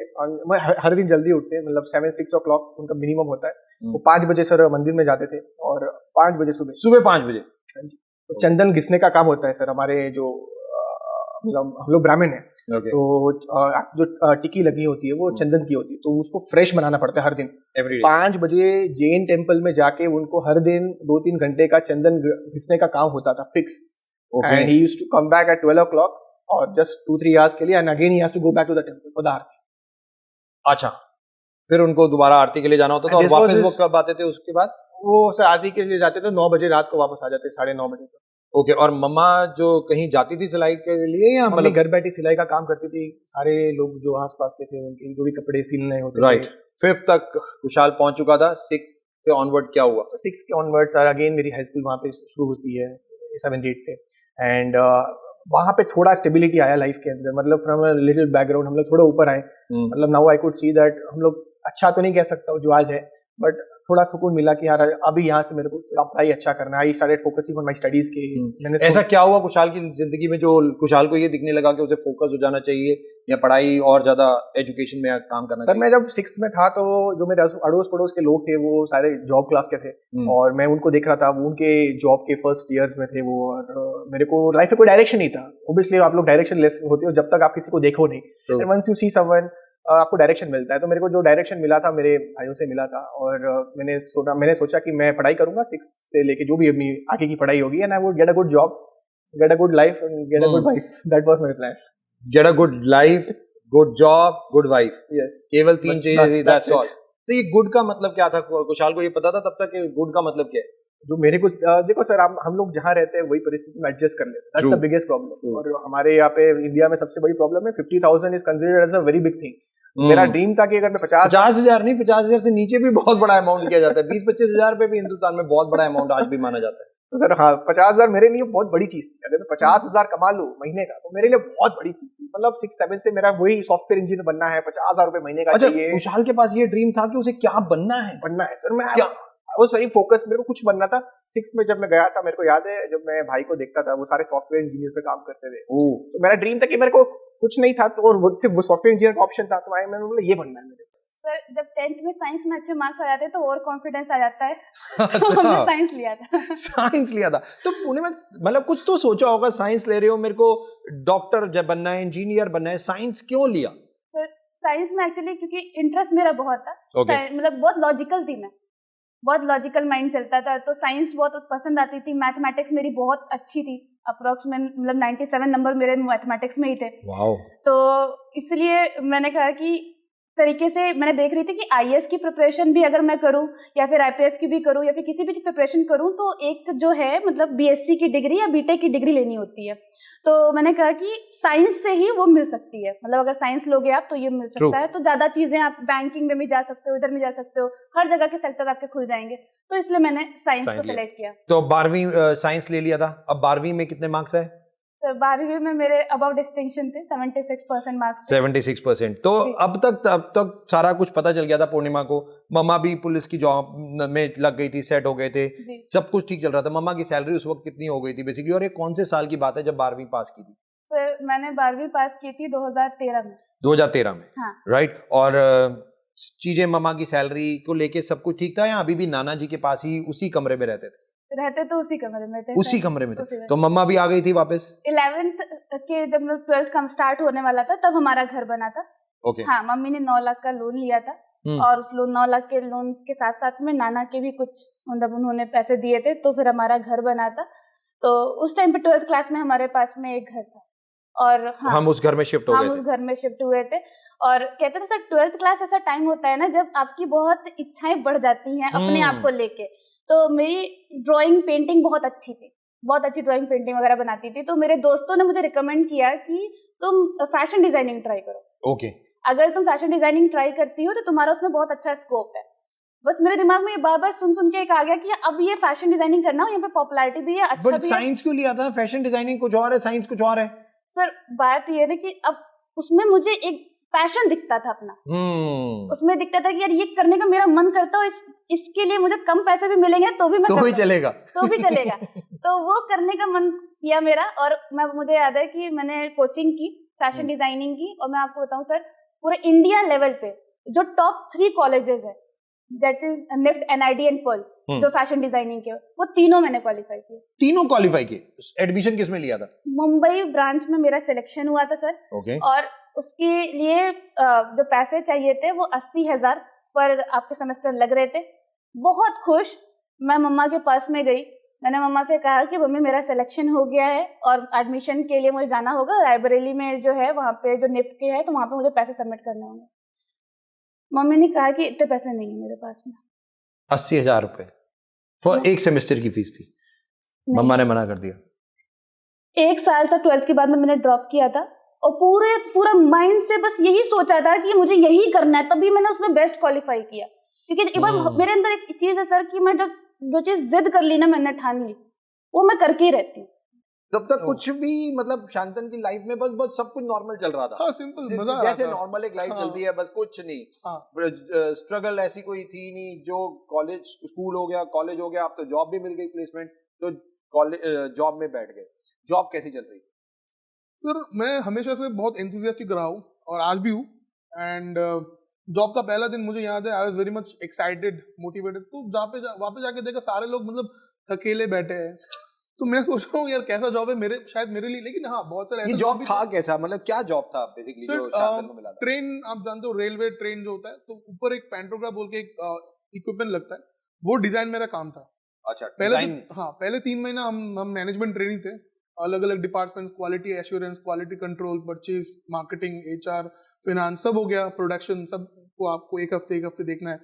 हर दिन जल्दी उठते, मतलब 7-6 o'clock उनका मिनिमम होता है। वो 5 बजे सर मंदिर में जाते थे, और 5 बजे सुबह 5 बजे। तो चंदन घिसने का काम होता है सर हमारे जो मतलब हम लोग ब्राह्मण है, तो जो टिक्की लगी होती है वो चंदन की होती है, तो उसको फ्रेश बनाना पड़ता है हर दिन। 5 बजे जैन टेम्पल में जाके उनको हर दिन 2-3 घंटे का चंदन घिसने का काम होता था fix. And he used to come back at 12 o'clock और जस्ट 2-3 hours के लिए, and again he has to go back to the temple for the aarti. अच्छा, फिर उनको दोबारा आरती के लिए जाना होता था। और वापस वो कब आते थे उसके बाद? वो सर आरती के लिए जाते थे 9 बजे रात को, वापस आ जाते 9:30 बजे तक। ओके। और मम्मा जो कहीं जाती थी सिलाई के लिए या मतलब घर बैठी सिलाई का काम करती थी? सारे लोग जो आसपास के थे उनके जो भी कपड़े सिलने होते थे। राइट। 5th तक कुशाल पहुंच चुका था। 6th से ऑनवर्ड क्या हुआ? 6th के ऑनवर्ड सर अगेन मेरी हाई स्कूल वहाँ पे शुरू होती है 7th-8th से। एंड वहाँ पे थोड़ा स्टेबिलिटी आया लाइफ के अंदर, मतलब फ्रॉम अ लिटिल बैकग्राउंड हम लोग थोड़ा ऊपर आए। मतलब now I could see that हम लोग अच्छा तो नहीं कह सकता जो आज है, बट थोड़ा सुकून मिला कि यार अभी यहाँ से मेरे को पढ़ाई अच्छा करना है। I started focusing on my studies के। मैंने ऐसा क्या हुआ कुशाल की जिंदगी में जो कुशाल को ये दिखने लगा कि उसे फोकस हो जाना चाहिए या पढ़ाई और ज्यादा एजुकेशन में काम करना सर चाहिए? मैं जब 6th में था तो जो मेरे अड़ोस पड़ोस के लोग थे वो सारे जॉब क्लास के थे, और मैं उनको देख रहा था, वो उनके जॉब के फर्स्ट ईयर्स में थे वो, और मेरे को लाइफ में कोई डायरेक्शन नहीं था। ओब्वियसली आप लोग डायरेक्शन लेस होते हो जब तक आप किसी को देखो नहीं, and once you see someone आपको डायरेक्शन मिलता है। तो मेरे को जो डायरेक्शन मिला था मेरे भाइयों से मिला था, और मैंने सोचा कि मैं पढ़ाई करूंगा 6th से लेके जो भी अपनी आगे की पढ़ाई होगी, and I would get a good job, get a good life, get a good wife. That was my plan. Get a good life, good job, good wife. Yes, केवल 3 चीजें थी, दैट्स ऑल। तो ये गुड का मतलब क्या था? कुशाल को ये पता था तब तक कि गुड का मतलब क्या है? जो मेरे को देखो सर, हम लोग जहाँ रहते हैं वही परिस्थिति में एडजस्ट कर लेते हैं, दैट्स द बिगेस्ट प्रॉब्लम। और हमारे यहाँ पे इंडिया में सबसे बड़ी प्रॉब्लम है 50,000 is considered as a very big thing. मेरा ड्रीम था कि अगर मैं 50,000 नहीं, 50,000 से नीचे भी बहुत बड़ा अमाउंट किया जाता है। 20-25,000 रुपए भी हिंदुस्तान में बहुत बड़ा अमाउंट आज भी माना जाता है। तो सर हाँ, 50,000 मेरे लिए बहुत बड़ी चीज थी। अगर मैं 50,000 कमा लूं महीने का तो मेरे लिए बहुत बड़ी चीज थी। मतलब 6-7 से मेरा वही सॉफ्टवेयर इंजीनियर बनना है, 50,000 रुपए महीने का चाहिए। विशाल के पास ये ड्रीम था कि उसे क्या बनना है सर। मैं क्या वो सही फोकस, मेरे को कुछ बनना था। 6th में जब मैं गया था, मेरे को याद है जब मैं भाई को देखता था, वो सारे सॉफ्टवेयर इंजीनियर पे काम करते थे। तो मेरा ड्रीम था कि मेरे को कुछ नहीं था तो, और सिर्फ वो सॉफ्टवेयर इंजीनियर का ऑप्शन था, तो मैंने बोला ये बनना है मेरे। सर जब 10th में साइंस में अच्छे मार्क्स आ जाते हैं तो और कॉन्फिडेंस आ जाता है। तो हमने साइंस लिया था। साइंस लिया था तो पुणे में, मतलब कुछ तो सोचा होगा, साइंस ले रहे हो, मेरे को डॉक्टर जब बनना है, इंजीनियर बनना है, साइंस क्यों लिया? सर साइंस में एक्चुअली क्योंकि इंटरेस्ट मेरा बहुत था। मतलब बहुत लॉजिकल थी मैं, बहुत लॉजिकल माइंड चलता था, तो साइंस बहुत पसंद आती थी। मैथमेटिक्स मेरी बहुत अच्छी थी, अप्रोक्सीमेट मतलब 97 नंबर मेरे मैथमेटिक्स में ही थे। तो इसलिए मैंने कहा कि तरीके से मैंने देख रही थी कि आईएएस की प्रिपरेशन भी अगर मैं करूं या फिर आईपीएस की भी करूं या फिर किसी भी प्रिपरेशन करूं तो एक जो है मतलब बीएससी की डिग्री या बीटेक की डिग्री लेनी होती है। तो मैंने कहा कि साइंस से ही वो मिल सकती है, मतलब अगर साइंस लोगे आप तो ये मिल सकता है। तो ज्यादा चीजें आप बैंकिंग में भी जा सकते हो, इधर भी जा सकते हो, हर जगह के सेक्टर आपके खुल जाएंगे। तो इसलिए मैंने साइंस को सिलेक्ट किया। तो 12वीं साइंस ले लिया था। अब 12वीं में कितने मार्क्स है? सर 12वीं में मेरे अबव डिस्टिंक्शन थे, 76% मार्क्स। 76%। तो अब तक सारा कुछ पता चल गया था पूर्णिमा को। मम्मा भी पुलिस की जॉब में लग गई थी, सेट हो गए थे, सब कुछ ठीक चल रहा था। मम्मा की सैलरी उस वक्त कितनी हो गई थी बेसिकली, और ये कौन से साल की बात है जब 12वीं पास की थी? सर मैंने 12वीं पास की थी 2013 में। 2013 में, हाँ। राइट। और चीजें मम्मा की सैलरी को लेके सब कुछ ठीक था या अभी भी नाना जी के पास ही उसी कमरे में रहते थे? रहते तो उसी कमरे में थे। उसी कमरे में थे। तो मम्मा भी आ गई थी वापस? 11th के जब 12th का स्टार्ट होने वाला था तब हमारा घर बना था। हाँ, मम्मी ने 9 लाख का लोन लिया था और उस 9 लाख के लोन के साथ साथ में नाना के भी कुछ मतलब उन्होंने पैसे दिए थे, तो फिर हमारा घर बना था। तो उस टाइम पे 12th क्लास में हमारे पास में एक घर था और हम उस घर में शिफ्ट हो गए थे। हम उस घर में शिफ्ट हुए थे और कहते थे सर 12th क्लास ऐसा टाइम होता है ना जब आपकी बहुत इच्छाएं बढ़ जाती हैं अपने आप को लेके। तो मेरी ड्राइंग पेंटिंग बहुत अच्छी थी, बहुत अच्छी ड्राइंग पेंटिंग वगैरह बनाती थी। तो मेरे दोस्तों ने मुझे रिकमेंड किया कि तुम फैशन डिजाइनिंग ट्राई करो। अगर तुम फैशन डिजाइनिंग ट्राई करती हो तो तुम्हारा उसमें बहुत अच्छा स्कोप है। बस मेरे दिमाग में ये बार बार सुन के एक आ गया कि अब ये फैशन डिजाइनिंग करना हो, यहाँ पे पॉपुलैरिटी भी है, अच्छा भी है। साइंस क्यों लिया था? फैशन डिजाइनिंग कुछ और है, साइंस कुछ और है। सर बात ये थी कि अब उसमें मुझे एक पैशन दिखता था अपना। उसमें दिखता था कि यार ये करने का मेरा मन करता है, इसके लिए मुझे कम पैसे भी मिलेंगे तो भी मैं तो भी चलेगा। तो वो करने का मन किया मेरा। और मुझे याद है कि मैंने कोचिंग की फैशन डिजाइनिंग की, और मैं आपको बताऊं सर पूरे इंडिया लेवल पे जो टॉप 3 कॉलेजेस है, that is NIFT, NID and Pearl, जो फैशन डिजाइनिंग के, वो तीनों मैंने क्वालिफाई किए। तीनों क्वालिफाई किए? एडमिशन किस में लिया था? मुंबई ब्रांच में मेरा सिलेक्शन हुआ था सर। और उसके लिए जो पैसे चाहिए थे वो 80,000 पर आपके सेमेस्टर लग रहे थे। बहुत खुश मैं मम्मा के पास में गई, मैंने मम्मा से कहा कि मम्मी मेरा सिलेक्शन हो गया है और एडमिशन के लिए मुझे जाना होगा रायबरेली में, जो है वहाँ पे जो निफ्ट के है, तो वहाँ पे मुझे पैसे सबमिट करने होंगे। मम्मी ने कहा कि इतने पैसे नहीं है मेरे पास में। 80,000 रुपए फॉर एक सेमेस्टर की फीस थी? मम्मा ने मना कर दिया। 1 साल से 12th के बाद में मैंने ड्रॉप किया था और पूरा माइंड से बस यही सोचा था कि मुझे यही करना है, तभी मैंने उसमें बेस्ट क्वालिफाई किया। क्योंकि एक बार मेरे अंदर एक चीज है सर कि मैं जब जो चीज जिद कर ली ना, मैंने ठान ली, वो मैं करके ही रहती हूँ। तब तक कुछ भी मतलब शांतन की लाइफ में बस सब कुछ नॉर्मल चल रहा था। सिंपल जैसे नॉर्मल एक लाइफ चलती है, बस कुछ नहीं। स्ट्रगल ऐसी कोई थी नहीं। जो कॉलेज स्कूल हो गया, कॉलेज हो गया, अब तो जॉब भी मिल गई, प्लेसमेंट, तो कॉलेज जॉब में बैठ गए। जॉब कैसी चल रही? सर मैं हमेशा से बहुत एंथुसियास्टिक रहा हूँ और आज भी हूँ। एंड जॉब का पहला दिन मुझे याद है, I was very much excited, motivated. तो वहाँ पे जाके देखा सारे लोग मतलब अकेले बैठे हैं, तो मैं सोच रहा हूँ यार कैसा जॉब है शायद मेरे लिए। लेकिन हाँ, बहुत सारे ये जॉब था कैसा, मतलब क्या जॉब था बेसिकली जो शांतन को मिला था? ट्रेन, आप जानते हो रेलवे ट्रेन जो होता है, तो ऊपर एक पैंटोग्राफ बोल के एक इक्विपमेंट लगता है, वो डिजाइन मेरा काम था। अच्छा, पहले 3 महीना हम मैनेजमेंट ट्रेनिंग थे, अलग अलग department, quality assurance, quality control, purchase, marketing, HR, finance, सब हो गया, प्रोडक्शन, सबको आपको एक हफ्ते देखना है।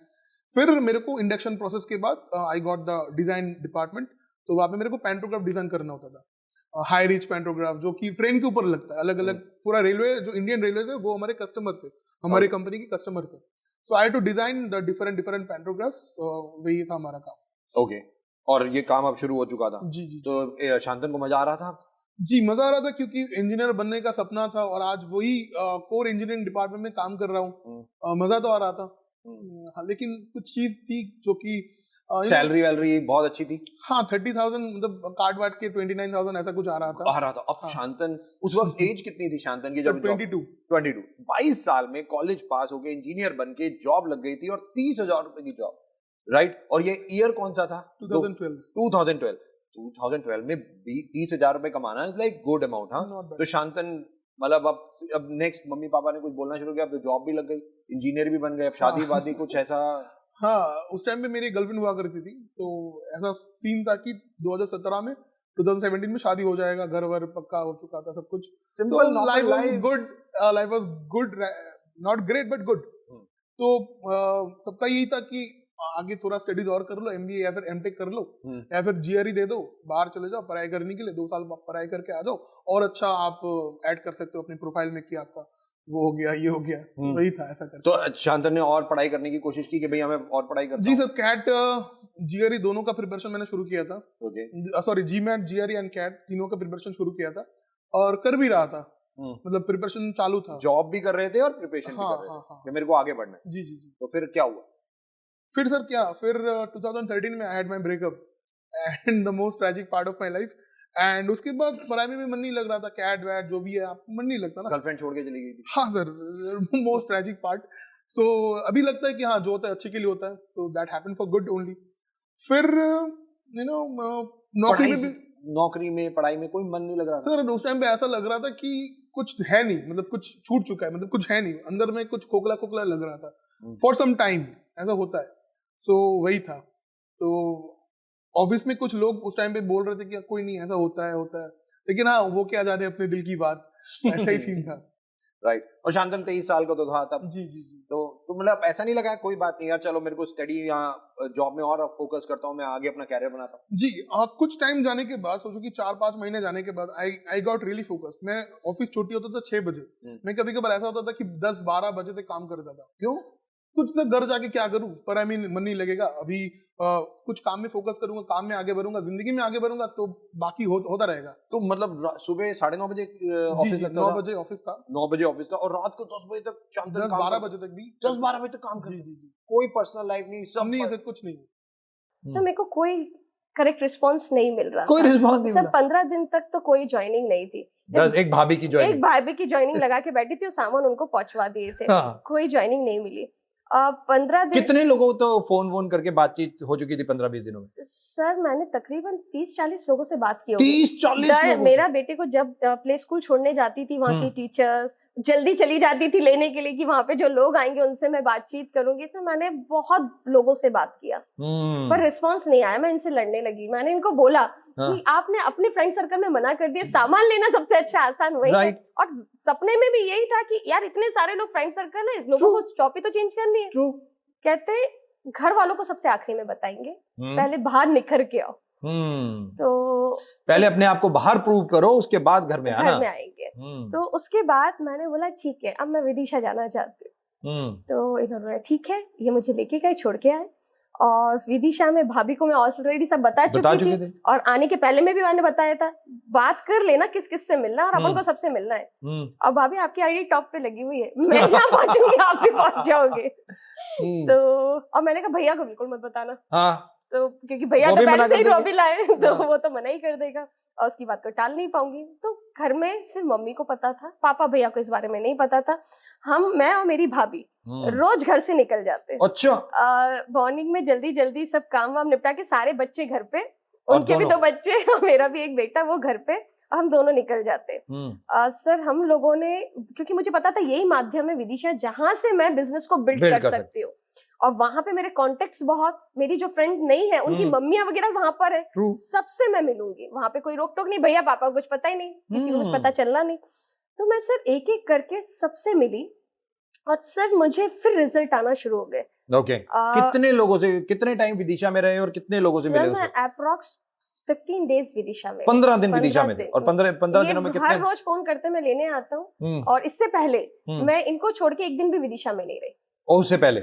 फिर मेरे को इंडक्शन प्रोसेस के बाद I got the design department, तो वहाँ पे मेरे को पैंटोग्राफ डिजाइन करना होता था, हाई रिच पैंटोग्राफ जो कि ट्रेन के ऊपर लगता है, अलग अलग पूरा रेलवे जो इंडियन रेलवे है वो हमारे कस्टमर थे, हमारी कंपनी के कस्टमर थे, सो आई टू डिजाइन द डिफरेंट पैंटोग्राफ्स, वही था हमारा काम। ओके, और ये काम अब शुरू हो चुका था? जी जी। तो शांतन को मजा आ रहा था? जी मजा आ रहा था, क्योंकि इंजीनियर बनने का सपना था और आज वही कोर इंजीनियरिंग डिपार्टमेंट में काम कर रहा हूँ, मजा तो आ रहा था। हाँ, लेकिन कुछ चीज थी जो कि सैलरी वैलरी बहुत अच्छी थी? हाँ 30,000 मतलब काट वाट के 29,000 ऐसा कुछ आ रहा था। अब हाँ। शांतन उस वक्त एज कितनी थी शांतन की जब? 22 साल में कॉलेज पास होके इंजीनियर बन के जॉब लग गई थी और 30,000 रुपए की जॉब, राइट? और ये ईयर कौन सा था? 2012 में 30,000 रुपए कमाना इज लाइक गुड अमाउंट। हाँ, तो शांतन मतलब अब नेक्स्ट मम्मी पापा ने कुछ बोलना शुरू किया, अब तो जॉब भी लग गई, इंजीनियर भी बन गए, अब शादी वादी कुछ ऐसा? हाँ, उस टाइम पे मेरी गर्लफ्रेंड हुआ करती थी, तो ऐसा सीन था कि 2017 में 2017 में शादी हो जाएगा, घर वर पक्का हो चुका था सब कुछ, simple life was good, not great but good. तो सबका यही था कि आगे थोड़ा स्टडीज और कर लो, एमबीए या फिर एमटेक कर लो, या फिर जीआरई दे दो, बाहर चले जाओ पढ़ाई करने के लिए, 2 साल पढ़ाई करके आ जाओ और अच्छा आप ऐड कर सकते हो अपने प्रोफाइल में कि आपका वो हो गया, ये हो गया। वही था, ऐसा करके। तो शांतन ने और पढ़ाई करने की कोशिश की कि भाई हमें और पढ़ाई करना? जी सर, कैट जीआरई दोनों का प्रिपरेशन मैंने शुरू किया था। Sorry, GMAT, GRE and CAT तीनों का प्रिपरेशन शुरू किया था और कर भी रहा था, मतलब प्रिपरेशन चालू था। जॉब भी कर रहे थे और प्रिपरेशन भी कर रहे थे कि मेरे को आगे बढ़ना है। जी जी जी। तो फिर क्या हुआ? फिर सर क्या, फिर 2013 में I had my breakup and the most tragic part of my life, and उसके बाद पढ़ाई में भी मन नहीं लग रहा था, कैट वैट जो भी है आपको मन नहीं लगता ना। गर्लफ्रेंड छोड़ के चली गई थी? हाँ सर, मोस्ट ट्रैजिक पार्ट। सो अभी लगता है कि हाँ जो होता है अच्छे के लिए होता है, तो that happened for good only. फिर यू नो नौकरी में पढ़ाई में कोई मन नहीं लग रहा था सर। उस टाइम पे ऐसा लग रहा था कि कुछ है नहीं, मतलब कुछ छूट चुका है, मतलब कुछ है नहीं अंदर में, कुछ खोखला खोखला लग रहा था फॉर सम टाइम, ऐसा होता है। सो वही था। तो ऑफिस में कुछ लोग उस टाइम पे बोल रहे थे कि कोई नहीं, ऐसा होता है, लेकिन हाँ वो क्या जाने अपने दिल की बात, ऐसा ही सीन था। राइट। और शांतन 23 साल का तो था तब? जी जी जी। तो मतलब ऐसा नहीं लगा कोई बात नहीं यार, चलो मेरे को स्टडी या जॉब में और फोकस करता हूँ, मैं आगे अपना कैरियर बनाता हूँ? जी कुछ टाइम जाने के बाद, सोचो कि 4-5 महीने जाने के बाद आई गॉट रियली फोकस। मैं ऑफिस छुट्टी होता था 6 बजे, मैं कभी कभार ऐसा होता था कि 10-12 बजे तक काम करता था। क्यों? कुछ तो घर जाके क्या करूं, पर आई मीन मन नहीं लगेगा। अभी कुछ काम में फोकस करूंगा, काम में आगे बढ़ूंगा, जिंदगी में आगे बढ़ूंगा, तो बाकी होता रहेगा। तो मतलब सुबह 9:30 बजे ऑफिस लगता था? 9 बजे ऑफिस था। 9 बजे ऑफिस था और रात को 10 बजे तक, शाम तक 10-12 बजे तक भी 10-12 बजे तक काम करते? जी जी। कोई पर्सनल लाइफ नहीं, सब नहीं, ऐसा कुछ नहीं। सर मेरे को कोई करेक्ट रिस्पांस नहीं मिल रहा, कोई रिस्पांस नहीं सर। 15 दिन तक तो कोई ज्वाइनिंग नहीं थी। एक भाभी की ज्वाइनिंग लगा के बैठी थी और सामान उनको पहुंचवा दिए थे। कोई ज्वाइनिंग नहीं मिली। 15 दिन। कितने लोगों तो फोन करके बातचीत हो चुकी थी 15-20 दिनों में? सर मैंने तकरीबन 30-40 लोगों से बात की। 30-40 लोगों? मेरा बेटे को जब प्ले स्कूल छोड़ने जाती थी, वहाँ की टीचर्स जल्दी चली जाती थी लेने के लिए कि वहाँ पे जो लोग आएंगे उनसे मैं बातचीत करूंगी। सर मैंने बहुत लोगों से बात किया, पर रिस्पांस नहीं आया। मैं इनसे लड़ने लगी। मैंने इनको बोला कि आपने अपने फ्रेंड सर्कल में मना कर दिया, सामान लेना सबसे अच्छा आसान वही है। और सपने में भी यही था कि यार इतने सारे लोग फ्रेंड सर्कल है, लोगों को चौपी तो चेंज करनी है। कहते घर वालों को सबसे आखिरी में बताएंगे, पहले बाहर निखर के आओ। तो पहले अपने आप को बाहर प्रूव करो, उसके बाद घर में आएंगे। तो उसके बाद मैंने बोला ठीक है, अब मैं विदिशा जाना चाहती हूँ। तो इन्होंने बोला ठीक है, ये मुझे लेके गए, छोड़ के आए। और विदिशा में भाभी को मैं ऑलरेडी सब बता चुकी थी और आने के पहले में भी मैंने बताया था, बात कर लेना किस किस से मिलना और अपन को सबसे मिलना है। और भाभी आपकी आईडी टॉप पे लगी हुई है, मैं जहाँ पहुंचूंगी आप भी पहुंच जाओगे। तो और मैंने कहा भैया को बिल्कुल मत बताना। तो क्योंकि भैया तो पहले से ही रॉबी लाए, तो वो तो मना ही कर देगा और उसकी बात को टाल नहीं पाऊंगी। तो घर में सिर्फ मम्मी को पता था, पापा भैया को इस बारे में नहीं पता था। मैं और मेरी भाभी रोज घर से निकल जाते। अच्छा। मॉर्निंग में जल्दी सब काम वाम निपटा के, सारे बच्चे घर पे, उनके भी 2 बच्चे और मेरा भी एक बेटा, वो घर पे, और हम दोनों निकल जाते। सर हम लोगों ने, क्योंकि मुझे पता था यही माध्यम है विदिशा जहां से मैं बिजनेस को बिल्ड कर सकती हूँ। और वहां पे मेरे कॉन्टेक्ट्स बहुत, मेरी जो फ्रेंड नहीं है उनकी मम्मियां वगैरह वहां पर है, सबसे मैं मिलूंगी। वहां पे कोई रोक टोक नहीं, भैया पापा को कुछ पता ही नहीं, किसी को कुछ पता चलना नहीं। तो मैं सर एक एक करके सबसे मिली और सर मुझे फिर रिजल्ट आना शुरू हो गए। ओके, कितने लोगों से, कितने टाइम विदिशा में रहे और कितने लोगों से मिले? सर मैं अप्रोक्स 15 डेज विदिशा में, 15 दिन विदिशा में थे, और 15 दिनों में हर कितने? रोज फोन करते मैं लेने आता हूँ, और इससे पहले मैं इनको छोड़ के एक दिन भी विदिशा में नहीं रही। और उससे पहले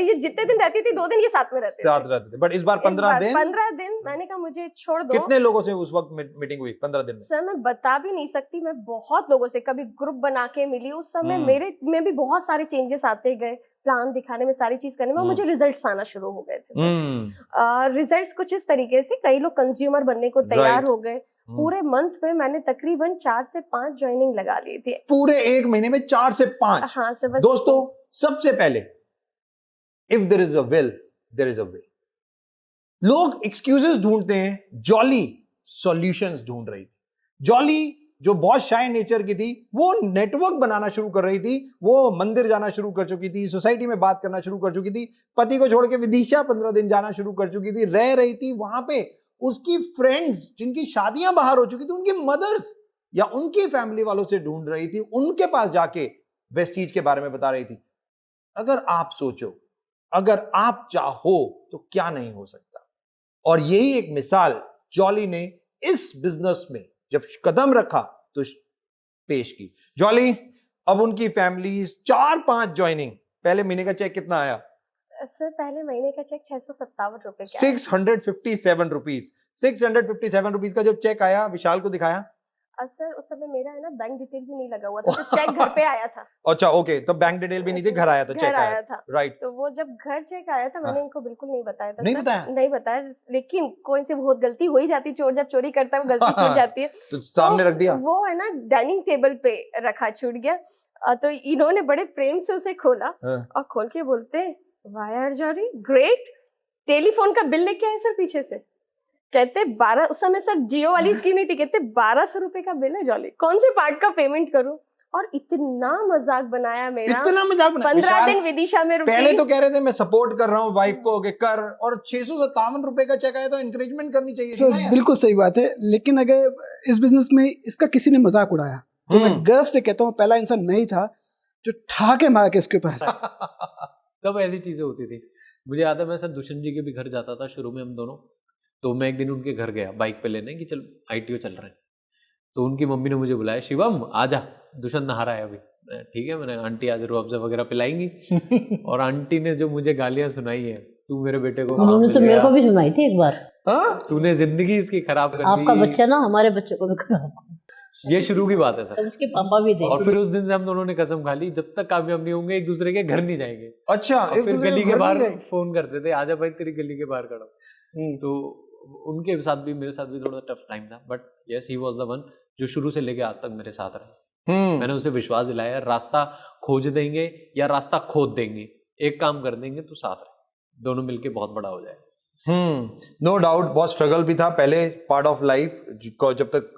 ये जितने दिन रहती थी 2 दिन ये साथ में रहते थे, बट इस बार 15 दिन मैंने कहा मुझे छोड़ दो। कितने लोगों से उस वक्त मीटिंग हुई 15 दिन में? सर मैं बता भी नहीं सकती, मैं बहुत लोगों से कभी ग्रुप बना के मिली। उस समय मेरे में भी बहुत सारे चेंजेस आते गए, प्लान दिखाने में, सारी चीज करने में मुझे रिजल्ट्स आना शुरू हो गए थे। रिजल्ट्स कुछ इस तरीके से, कई लोग कंज्यूमर बनने को तैयार हो गए। पूरे मंथ में मैंने तकरीबन 4 से 5 ज्वाइनिंग लगा ली थी। पूरे एक महीने में 4 से 5? हाँ सर। दोस्तों सबसे पहले if there is a will there is a way. लोग एक्सक्यूजेस ढूंढते हैं, जॉली सॉल्यूशंस ढूंढ रही थी। जॉली जो बहुत शाय नेचर की थी, वो नेटवर्क बनाना शुरू कर रही थी, वो मंदिर जाना शुरू कर चुकी थी, सोसाइटी में बात करना शुरू कर चुकी थी, पति को छोड़ के विदिशा 15 दिन जाना शुरू कर चुकी थी, रह रही थी वहां पे। उसकी फ्रेंड्स जिनकी शादियां बाहर हो चुकी थी, उनकी मदर्स या उनकी फैमिली वालों से ढूंढ रही थी, उनके पास जाके वेस्टीज के बारे में बता रही थी। अगर आप सोचो, अगर आप चाहो तो क्या नहीं हो सकता। और यही एक मिसाल जॉली ने इस बिजनेस में जब कदम रखा तो पेश की। जॉली, अब उनकी फैमिली 4-5 ज्वाइनिंग, पहले महीने का चेक कितना आया? सर पहले महीने का चेक 657 रुपए का, 657 रुपीज। 657 रुपीज का जब चेक आया, विशाल को दिखाया? सर उस समय मेरा है ना बैंक डिटेल भी नहीं लगा हुआ था, तो चेक घर पे आया था। अच्छा ओके, तो बैंक डिटेल भी नहीं थी, घर आया था, चेक आया था। राइट। तो वो जब घर चेक आया था, मैंने इनको बिल्कुल नहीं बताया था। नहीं बताया, लेकिन कोई से बहुत गलती हो ही जाती, चोर जब चोरी करता है वो गलती छूट जाती है। तो सामने रख दिया, वो है ना डाइनिंग टेबल पे रखा, छूट गया। तो इन्होंने बड़े प्रेम से उसे खोला और खोल के बोलते, why are jolly great, telephone का बिल लेके आए सर पीछे से। कहते 12, उस समय सर जियो वाली स्कीम नहीं थी, कहते 1200 रुपए का बिल है जॉली, कौन से पार्ट का पेमेंट करूं? और इतना मजाक बनाया मेरा, इतना मजाक बनाया। 15 दिन विदिशा में रुकी। पहले तो कह रहे थे मैं सपोर्ट कर रहा हूँ वाइफ को के कर, और 657 रुपए का चेक आया तो इंकरेजमेंट करनी चाहिए। सर बिल्कुल सही बात है, लेकिन अगर इस बिजनेस में इसका किसी ने मजाक उड़ाया तो मैं गर्व से कहता हूँ पहला इंसान मैं ही था जो ठाके मार के इसके ऊपर तब ऐसी चीजें होती थी। मुझे याद है मैं सर दुष्यंत जी के भी घर जाता था शुरू में, हम दोनों। तो मैं एक दिन उनके घर गया बाइक पे लेने कि चल ITO चल रहे हैं। तो उनकी मम्मी ने मुझे बुलाया, शिवम आजा, दुष्यंत नहा रहा है अभी। ठीक है, मैंने आंटी आज रूअफ़ज़ा वगैरह पिलाएंगी। और आंटी ने जो मुझे गालियां सुनाई है, तू मेरे बेटे को उन्होंने तो मेरे को भी सुनाई थी एक बार, तूने जिंदगी इसकी खराब कर दी, आपका बच्चा ना हमारे बच्चे को भी खराब। ये शुरू की बात है सर। तो उसके पापा भी थे। और फिर उस दिन से हम दोनों ने कसम खा ली, जब तक कामयाब नहीं होंगे एक दूसरे के घर नहीं जाएंगे। अच्छा, फिर गली के बाहर फोन करते थे, आजा भाई तेरी गली के बाहर खड़ा। तो उनके साथ भी मेरे साथ भी थोड़ा टफ टाइम था, but yes he was the one जो शुरू से लेके आज तक मेरे साथ रहे। मैंने उसे विश्वास दिलाया, रास्ता खोज देंगे या रास्ता खोद देंगे, एक काम कर देंगे तो साथ रहे, दोनों मिलके बहुत बड़ा हो जाए। नो डाउट बहुत स्ट्रगल भी था पहले, पार्ट ऑफ लाइफ, जब तक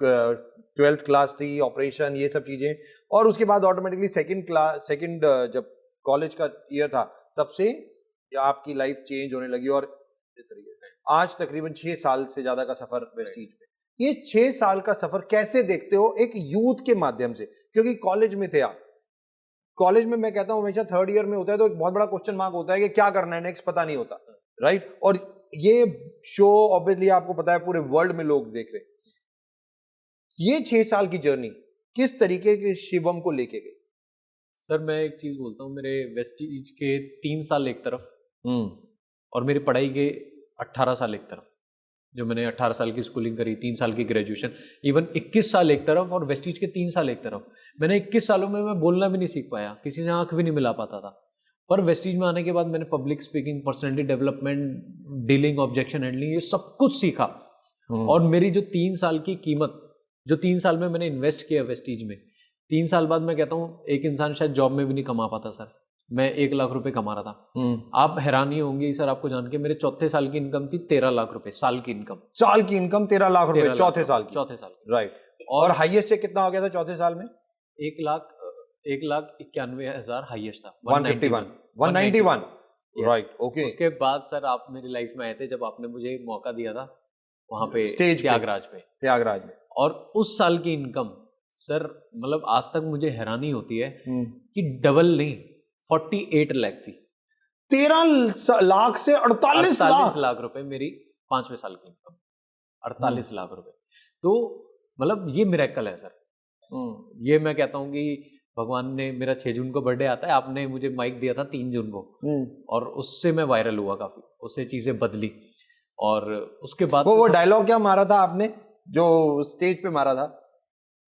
12th क्लास थी, ऑपरेशन, ये सब चीजें, और उसके बाद ऑटोमेटिकली सेकंड जब कॉलेज का ईयर था तब से आपकी लाइफ चेंज होने लगी। और इस तरीके से आज तकरीबन 6 साल से ज्यादा का सफर वेस्टीज में। ये 6 साल का सफर कैसे देखते हो एक यूथ के माध्यम से? क्योंकि कॉलेज में थे आप, कॉलेज में मैं कहता हूं हमेशा 3rd ईयर में होता है तो एक बहुत बड़ा क्वेश्चन मार्क होता है कि क्या करना है नेक्स्ट, पता नहीं होता, राइट। और ये शो ऑब्वियसली आपको पता है पूरे वर्ल्ड में लोग देख रहे। ये 6 साल की जर्नी किस तरीके के शिवम को लेके गई? सर मैं एक चीज बोलता हूँ, मेरे वेस्टीज के 3 साल एक तरफ और मेरी पढ़ाई के 18 साल एक तरफ, जो मैंने 18 साल की स्कूलिंग करी, 3 साल की ग्रेजुएशन, इवन 21 साल एक तरफ और वेस्टीज के 3 साल एक तरफ। मैंने 21 सालों में मैं बोलना भी नहीं सीख पाया, किसी से आंख भी नहीं मिला पाता था। पर वेस्टीज में आने के बाद मैंने public speaking, personality development, dealing, objection handling, ये सब कुछ सीखा। और मेरी जो 3 साल की कीमत, जो 3 साल में मैंने इन्वेस्ट किया वेस्टीज में, 3 साल बाद मैं कहता हूँ एक इंसान शायद जॉब में भी नहीं कमा पाता सर। मैं 1 लाख रुपए कमा रहा था। आप हैरान ही होंगे सर आपको जान के, मेरे चौथे साल की इनकम थी 13 लाख रुपए साल की इनकम। साल की इनकम 13 लाख रुपए चौथे साल की, राइट। और हाईएस्ट चेक कितना हो गया था चौथे साल में? 1,91,000 हाईएस्ट था। 191 राइट, ओके। उसके बाद सर आप मेरी लाइफ में आए थे जब आपने मुझे मौका दिया था वहां पे स्टेज त्यागराज में। और उस साल की इनकम सर, मतलब आज तक मुझे हैरानी होती है कि डबल नहीं 48 लाख थी। 13 लाख से 48 लाख लाख रुपए मेरी 5वें साल की इनकम, 48 लाख रुपए। तो मतलब ये मिरेकल है सर। ये मैं कहता हूँ कि भगवान ने, मेरा 6 जून को बर्थडे आता है, आपने मुझे माइक दिया था 3 जून को, और उससे मैं वायरल हुआ काफी, उससे चीजें बदली। और उसके बाद वो डायलॉग क्या मारा था आपने जो स्टेज पे मारा था?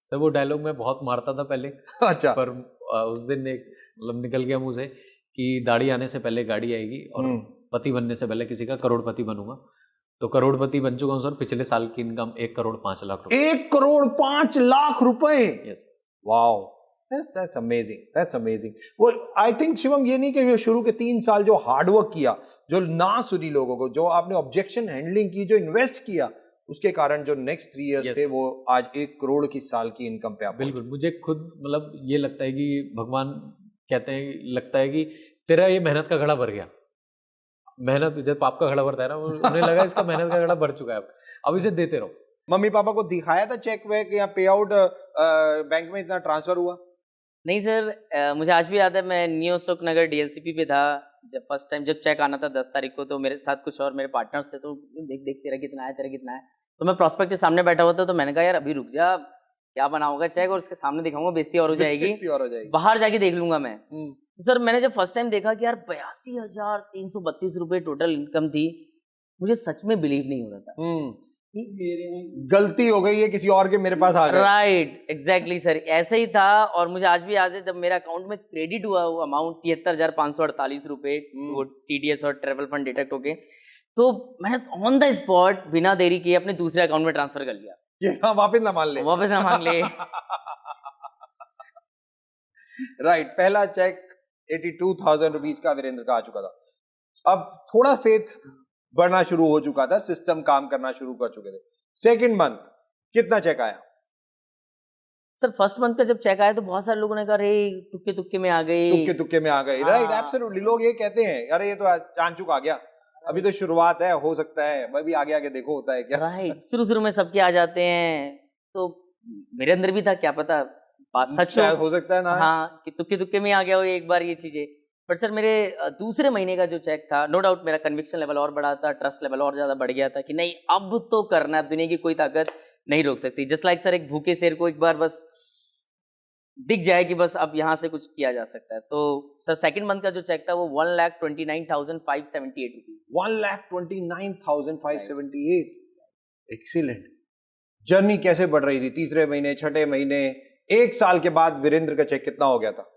सर वो डायलॉग मैं बहुत मारता था पहले। अच्छा। पर उस दिन एक मतलब निकल गया मुंह से कि दाढ़ी आने से पहले गाड़ी आएगी, और पति बनने से पहले किसी का करोड़पति बनूंगा। तो करोड़पति बन चुका हूँ सर। पिछले साल की इनकम 1 करोड़ 5 लाख रुपए। 1 करोड़ 5 लाख रुपए। Yes. Wow, that's amazing, that's amazing। वो आई थिंक शिवम ये नहीं कि शुरू के 3 साल जो हार्डवर्क किया, जो ना सुनी लोगों को, जो आपने ऑब्जेक्शन हैंडलिंग की, जो इन्वेस्ट किया, उसके कारण जो नेक्स्ट 3 इयर्स थे वो आज 1 करोड़ की साल की इनकम पे आप। बिल्कुल, मुझे खुद मतलब ये लगता है कि भगवान कहते हैं, लगता है कि तेरा ये मेहनत का घड़ा भर गया। मेहनत जब पाप का घड़ा भरता है ना, उन्हें लगा इसका मेहनत का घड़ा भर चुका है, अब इसे देते रहो। मम्मी पापा को दिखाया था चेक वेक या पे आउट बैंक में इतना ट्रांसफर हुआ? नहीं सर, मुझे आज भी याद है, मैं न्यू अशोक नगर डीएलसीपी पे था जब फर्स्ट टाइम जब चेक आना था 10 तारीख को। तो मेरे साथ कुछ और मेरे पार्टनर्स थे, तो देख तेरा कितना है, तेरा कितना है। तो मैं प्रॉस्पेक्ट के सामने बैठा हुआ था, तो मैंने कहा यार अभी रुक जा, क्या बना होगा चेक, और उसके सामने दिखाऊंगा, बेइज्जती और हो जाएगी, बाहर जाके देख लूंगा मैं। तो सर मैंने जब फर्स्ट टाइम देखा कि यार 82,332 रुपए टोटल इनकम थी, मुझे सच में बिलीव नहीं हो रहा था। गलती हो गई है, किसी और के मेरे पास आ गया। राइट, एग्जैक्टली सर, ऐसे ही था। और मुझे आज भी याद है जब मेरे अकाउंट में क्रेडिट हुआ वो अमाउंट 73,548 रुपए, वो टीडीएस और ट्रेवल फंड डिडक्ट होके, तो मैंने ऑन द स्पॉट बिना देरी किए अपने दूसरे अकाउंट में ट्रांसफर कर लिया। ये वापस ना मान ले, वापस ना मांग ले। राइट, पहला चेक 82,000 रुपीज का वीरेंद्र का आ चुका था। अब थोड़ा फेथ बढ़ना शुरू हो चुका था, सिस्टम काम करना शुरू कर चुके थे। सेकंड मंथ कितना चेक आया? सर फर्स्ट मंथ का जब चेक आया तो बहुत सारे लोगों ने कहा अरे तुक्के तुक्के में आ गए, तुक्के तुक्के में आ गए। राइट, एब्सोल्युटली, लोग ये कहते हैं अरे ये तो चांद चुक आ गया, अभी तो शुरुआत है, हो सकता है भाई भी आगे आगे देखो होता है क्या। राइट, शुरू में सबके आ जाते हैं, तो मेरे अंदर भी था, क्या पता बात सच हो सकता है ना। हाँ, कि तुक्के तुक्के में आ गया हो एक बार ये चीजें। बट सर मेरे दूसरे महीने का जो चेक था, नो डाउट मेरा कन्विक्शन लेवल और बढ़ा था, ट्रस्ट लेवल और ज्यादा बढ़ गया था कि नहीं अब तो करना है, दुनिया की कोई ताकत नहीं रोक सकती। जस्ट लाइक सर एक भूखे शेर को एक बार बस दिख जाए कि बस अब यहाँ से कुछ किया जा सकता है। तो सर सेकंड मंथ का जो चेक था वो 1,29,578 रुपीज। 1,29,578। एक्सीलेंट। जर्नी कैसे बढ़ रही थी? तीसरे महीने, छठे महीने, 1 साल के बाद वीरेंद्र का चेक कितना हो गया था?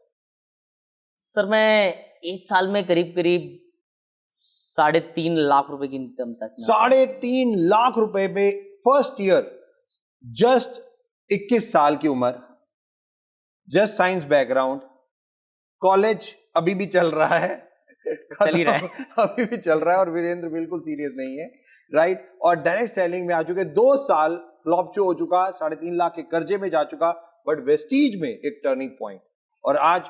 सर मैं 1 साल में करीब 3.5 लाख रुपए की इनकम तक। 3.5 लाख रुपए में फर्स्ट ईयर, जस्ट 21 साल की उम्र, जस्ट साइंस बैकग्राउंड, कॉलेज अभी भी चल रहा है, चल ही रहा है अभी भी चल रहा है, और वीरेंद्र बिल्कुल सीरियस नहीं है। राइट, और डायरेक्ट सेलिंग में आ चुके, 2 साल फ्लॉप शो हो चुका, 3.5 लाख के कर्जे में जा चुका, बट वेस्टीज में एक टर्निंग पॉइंट, और आज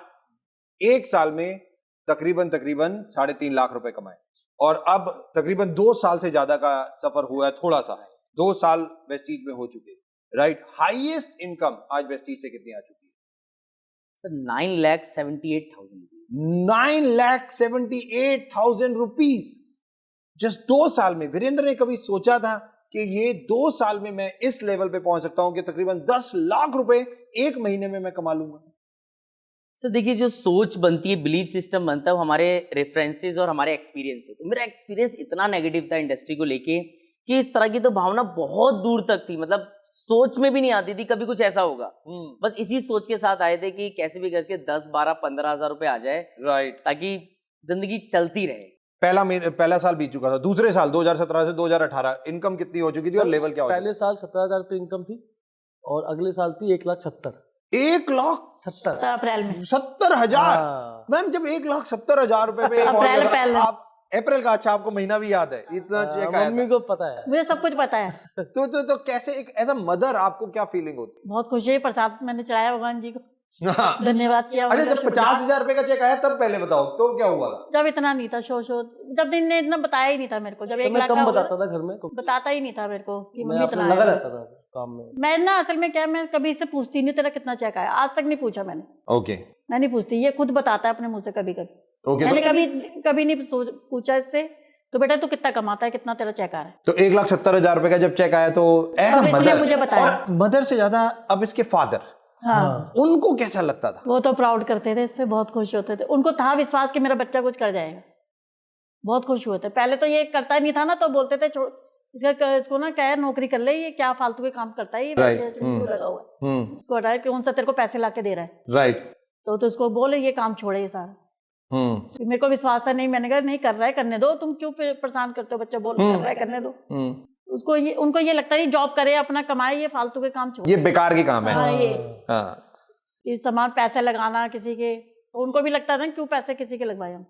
1 साल में तकरीबन 3.5 लाख रुपए कमाए, और अब तकरीबन 2 साल से ज्यादा का सफर हुआ है, थोड़ा सा 2 साल वेस्टीज में हो चुके। राइट, हाईएस्ट इनकम आज वेस्टीज से कितनी आ चुकी है? सर 9,78,000। 9,78,000 रुपीज जस्ट 2 साल में। वीरेंद्र ने कभी सोचा था कि ये 2 साल में मैं इस लेवल पे पहुंच सकता हूं कि तकरीबन 10 लाख रुपए 1 महीने में मैं कमा लूंगा? सर देखिए, जो सोच बनती है, बिलीफ सिस्टम बनता है, वो हमारे रेफरेंसेस और हमारे एक्सपीरियंस है। तो मेरा एक्सपीरियंस इतना नेगेटिव था इंडस्ट्री को लेके कि इस तरह की तो भावना बहुत दूर तक थी, मतलब सोच में भी नहीं आती थी कभी कुछ ऐसा होगा। बस इसी सोच के साथ आए थे कि कैसे भी करके 10, 12, 15 हजार रुपए आ जाए, राइट, ताकि जिंदगी चलती रहे। पहला साल बीत चुका था, दूसरे साल 2017 से 2018 इनकम कितनी हो चुकी थी और लेवल क्या हो? पहले साल 17,000 रुपये इनकम थी, और अगले साल थी 1,70,000। 1,70,000 अप्रैल में 70,000। मैम जब 1,70,000 रुपए पे अप्रैल आप अप्रैल का, अच्छा आपको महीना भी याद है, इतना चेक आया? मम्मी को पता है, मुझे सब कुछ पता है। तो कैसे एक एज अ मदर आपको क्या फीलिंग होती? बहुत खुशी है, प्रसाद मैंने चढ़ाया भगवान जी को, धन्यवाद किया। अच्छा, जब 50,000 रुपए का चेक आया तब पहले बताओ तो क्या हुआ था? जब इतना नहीं था, जब दिन ने इतना बताया ही नहीं था मेरे को, जब 1 लाख कम का बताता था घर में, बताता ही नहीं था मेरे को कि मैं मम्मी इतना लगा आया। रहता था। काम में। मैं ना असल में क्या, मैं कभी इससे पूछती नहीं तेरा कितना चेक आया, आज तक नहीं पूछा मैंने। ओके मैं नहीं पूछती, ये खुद बताता है अपने मुंह से कभी कभी। ओके। मैंने तो कभी नहीं पूछा इससे, तो बेटा तू कितना कमाता है, कितना तेरा चेक आ रहा है। तो 1,70,000 रुपए का जब चेक आया तो एज अब इसलिए मदर, मुझे बताया। और मदर से ज्यादा अब इसके फादर, हाँ, उनको कैसा लगता था? वो तो प्राउड करते थे, इस पे बहुत खुश होते थे। उनको था विश्वास कि मेरा बच्चा कुछ कर जाएगा, बहुत खुश हुए थे। पहले तो ये करता नहीं था ना, तो बोलते थे छोड़ इसको ना क्या है, नौकरी कर ले, ये क्या फालतू के काम करता है, ये क्यों लगा हुआ है, इसको हटाए, कौन सा तेरे को पैसे ला के दे रहा है। राइट। तो उसको बोले ये काम छोड़े ये सारा। मेरे को विश्वास था नहीं, मैंने कहा नहीं कर रहा है करने दो, तुम क्यों परेशान करते हो, बच्चा बोल कर रहा है करने दो। उनको ये लगता है जॉब करे अपना कमाए, ये फालतू के काम छोड़े, ये बेकार के काम है। हाँ, ये सामान पैसे लगाना किसी के, तो उनको भी लगता था क्यों पैसे किसी के लगवाए हम।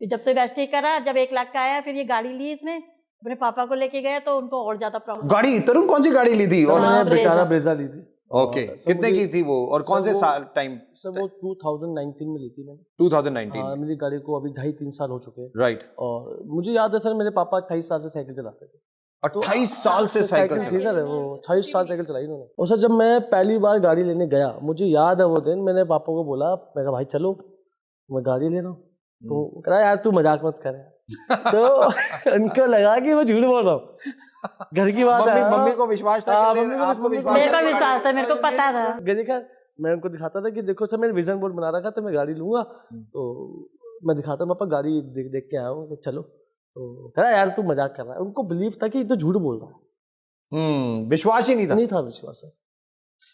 जब से वेस्टी करा, जब 1 लाख का आया, फिर ये गाड़ी ली इसने, अपने पापा को लेके गया, तो उनको और ज्यादा प्रॉब्लम। गाड़ी तरुण कौन सी गाड़ी ली थी? और मैंने ब्रेजा ली थी। ओके, कितने की थी वो, और कौन से साल टाइम? सर वो 2019 में ली थी मैंने। 2019 हाँ, मेरी गाड़ी को अभी 2.5-3 साल हो चुके हैं। राइट। और मुझे याद है सर, मेरे पापा 28 साल से साइकिल चलाते थे। 28 साल से साइकिल थी सर, वो 28 साल साइकिल चलाई उन्होंने। और सर जब मैं पहली बार गाड़ी लेने गया, मुझे याद है वो दिन, मैंने पापा को बोला, मैं कहा भाई चलो मैं गाड़ी ले रहा हूँ। तो कह रहा यार तू मजाक मत कर। तो उनको लगा कि मैं झूठ बोल रहा हूँ, घर की बात है। मम्मी को विश्वास था कि आपको विश्वास, मेरे को विश्वास था, मेरे को पता था। देखा, मैं उनको दिखाता था कि देखो सर मैंने विजन बोर्ड बना रखा था, मैं गाड़ी लूंगा। तो मैं दिखाता पापा गाड़ी देख के आया हूँ, चलो। तो कह रहा यार तू मजाक कर रहा है। उनको बिलीव था कि ये तो झूठ बोल रहा है। विश्वास ही नहीं था विश्वास सर।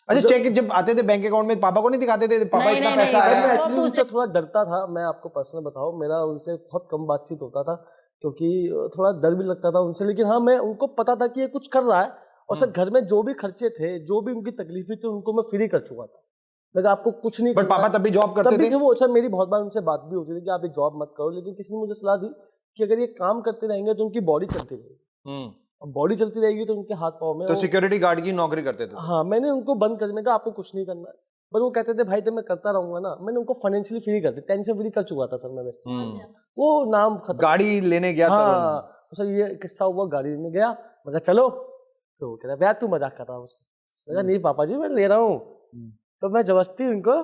अच्छा, चेक जब आते थे बैंक अकाउंट में, पापा को नहीं दिखाते थे पापा इतना पैसा आया? मैं एक्चुअली उनसे थोड़ा डरता था, मैं आपको पर्सनल बताऊं, मेरा उनसे बहुत कम बातचीत होता था, क्योंकि थोड़ा डर भी लगता था उनसे। लेकिन हाँ, मैं उनको पता था कि ये कुछ कर रहा है, और सर घर में जो भी खर्चे थे, जो भी उनकी तकलीफें थी, उनको मैं फ्री कर चुका था। मैं आपको कुछ नहीं, बट पापा तब भी जॉब करते थे। वो सर मेरी बहुत बार उनसे बात भी होती थी कि आप ये जॉब मत करो, लेकिन किसी ने मुझे सलाह दी कि अगर ये काम करते रहेंगे तो उनकी बॉडी चलती रहेगी, और बॉडी चलती रहेगी तो उनके हाथ पाँव में। तो सिक्योरिटी गार्ड की नौकरी करते थे? हाँ, मैंने उनको बंद कर दिया, आपको कुछ नहीं करना है। पर वो कहते थे भाई तो मैं करता रहूंगा ना। मैंने उनको फाइनेंशियली फ्री कर दिया, टेंशन फ्री कर चुका था सर मैं वेस्टी से। वो नाम खत्म। गाड़ी लेने गया। हाँ, तो सर ये किस्सा हुआ, गाड़ी लेने गया, मैं कहा चलो। तो कह रहा भैया तू मजाक कर रहा है मुझसे। मैं कहा नहीं पापा जी मैं ले रहा हूँ। तो मैं जबरदस्ती उनको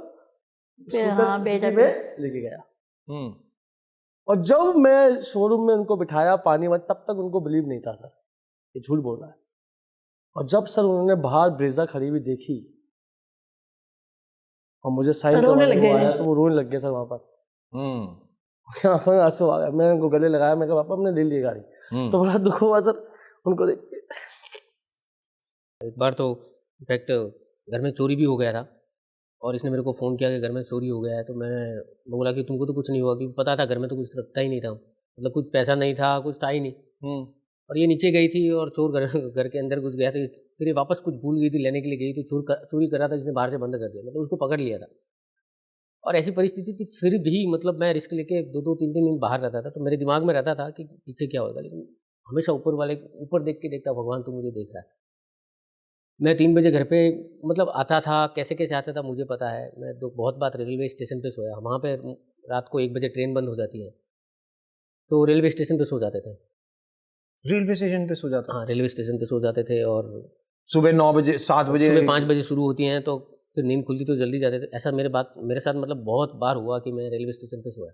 लेके गया। और जब मैं शोरूम में उनको बिठाया पानी में, तब तक उनको बिलीव नहीं था सर ये झूठ बोल रहा है। और जब सर उन्होंने बाहर ब्रेजा खड़ी हुई देखी और मुझे साइन करवाने को आया, तो वो रोने लग गए सर वहां पर। आंसू आ गया, मैंने उनको गले लगाया, मैं कहा पापा हमने ले ली गाड़ी। तो बड़ा दुख हुआ सर उनको देख के। एक बार तो इनफैक्ट घर में चोरी भी हो गया था, और इसने मेरे को फ़ोन किया कि घर में चोरी हो गया है। तो मैं बोला कि तुमको तो कुछ नहीं हुआ, क्योंकि पता था घर में तो कुछ रखता ही नहीं था, मतलब कुछ पैसा नहीं था, कुछ था ही नहीं। और ये नीचे गई थी और चोर घर के अंदर घुस गया था। फिर ये वापस कुछ भूल गई थी, लेने के लिए गई तो चोरी कर रहा था, जिसने बाहर से बंद कर दिया, मतलब उसको पकड़ लिया था। और ऐसी परिस्थिति थी, फिर भी मतलब मैं रिस्क लेके 2-3 दिन बाहर रहता था। तो मेरे दिमाग में रहता था कि पीछे क्या होगा, लेकिन हमेशा ऊपर देख के देखता, भगवान तू मुझे देख रहा है। मैं 3 बजे घर पे मतलब आता था, कैसे कैसे आता था मुझे पता है। मैं बहुत बार रेलवे स्टेशन पे सोया, वहाँ पे रात को 1 बजे ट्रेन बंद हो जाती है, तो रेलवे स्टेशन पे सो जाते थे। रेलवे स्टेशन पे सो जाते? हाँ, रेलवे स्टेशन पे सो जाते थे। और सुबह 9 बजे 7 बजे, सुबह 5 बजे शुरू होती हैं, तो फिर नींद खुलती तो जल्दी जाते थे। ऐसा मेरे साथ मतलब बहुत बार हुआ कि मैं रेलवे स्टेशन पे सोया।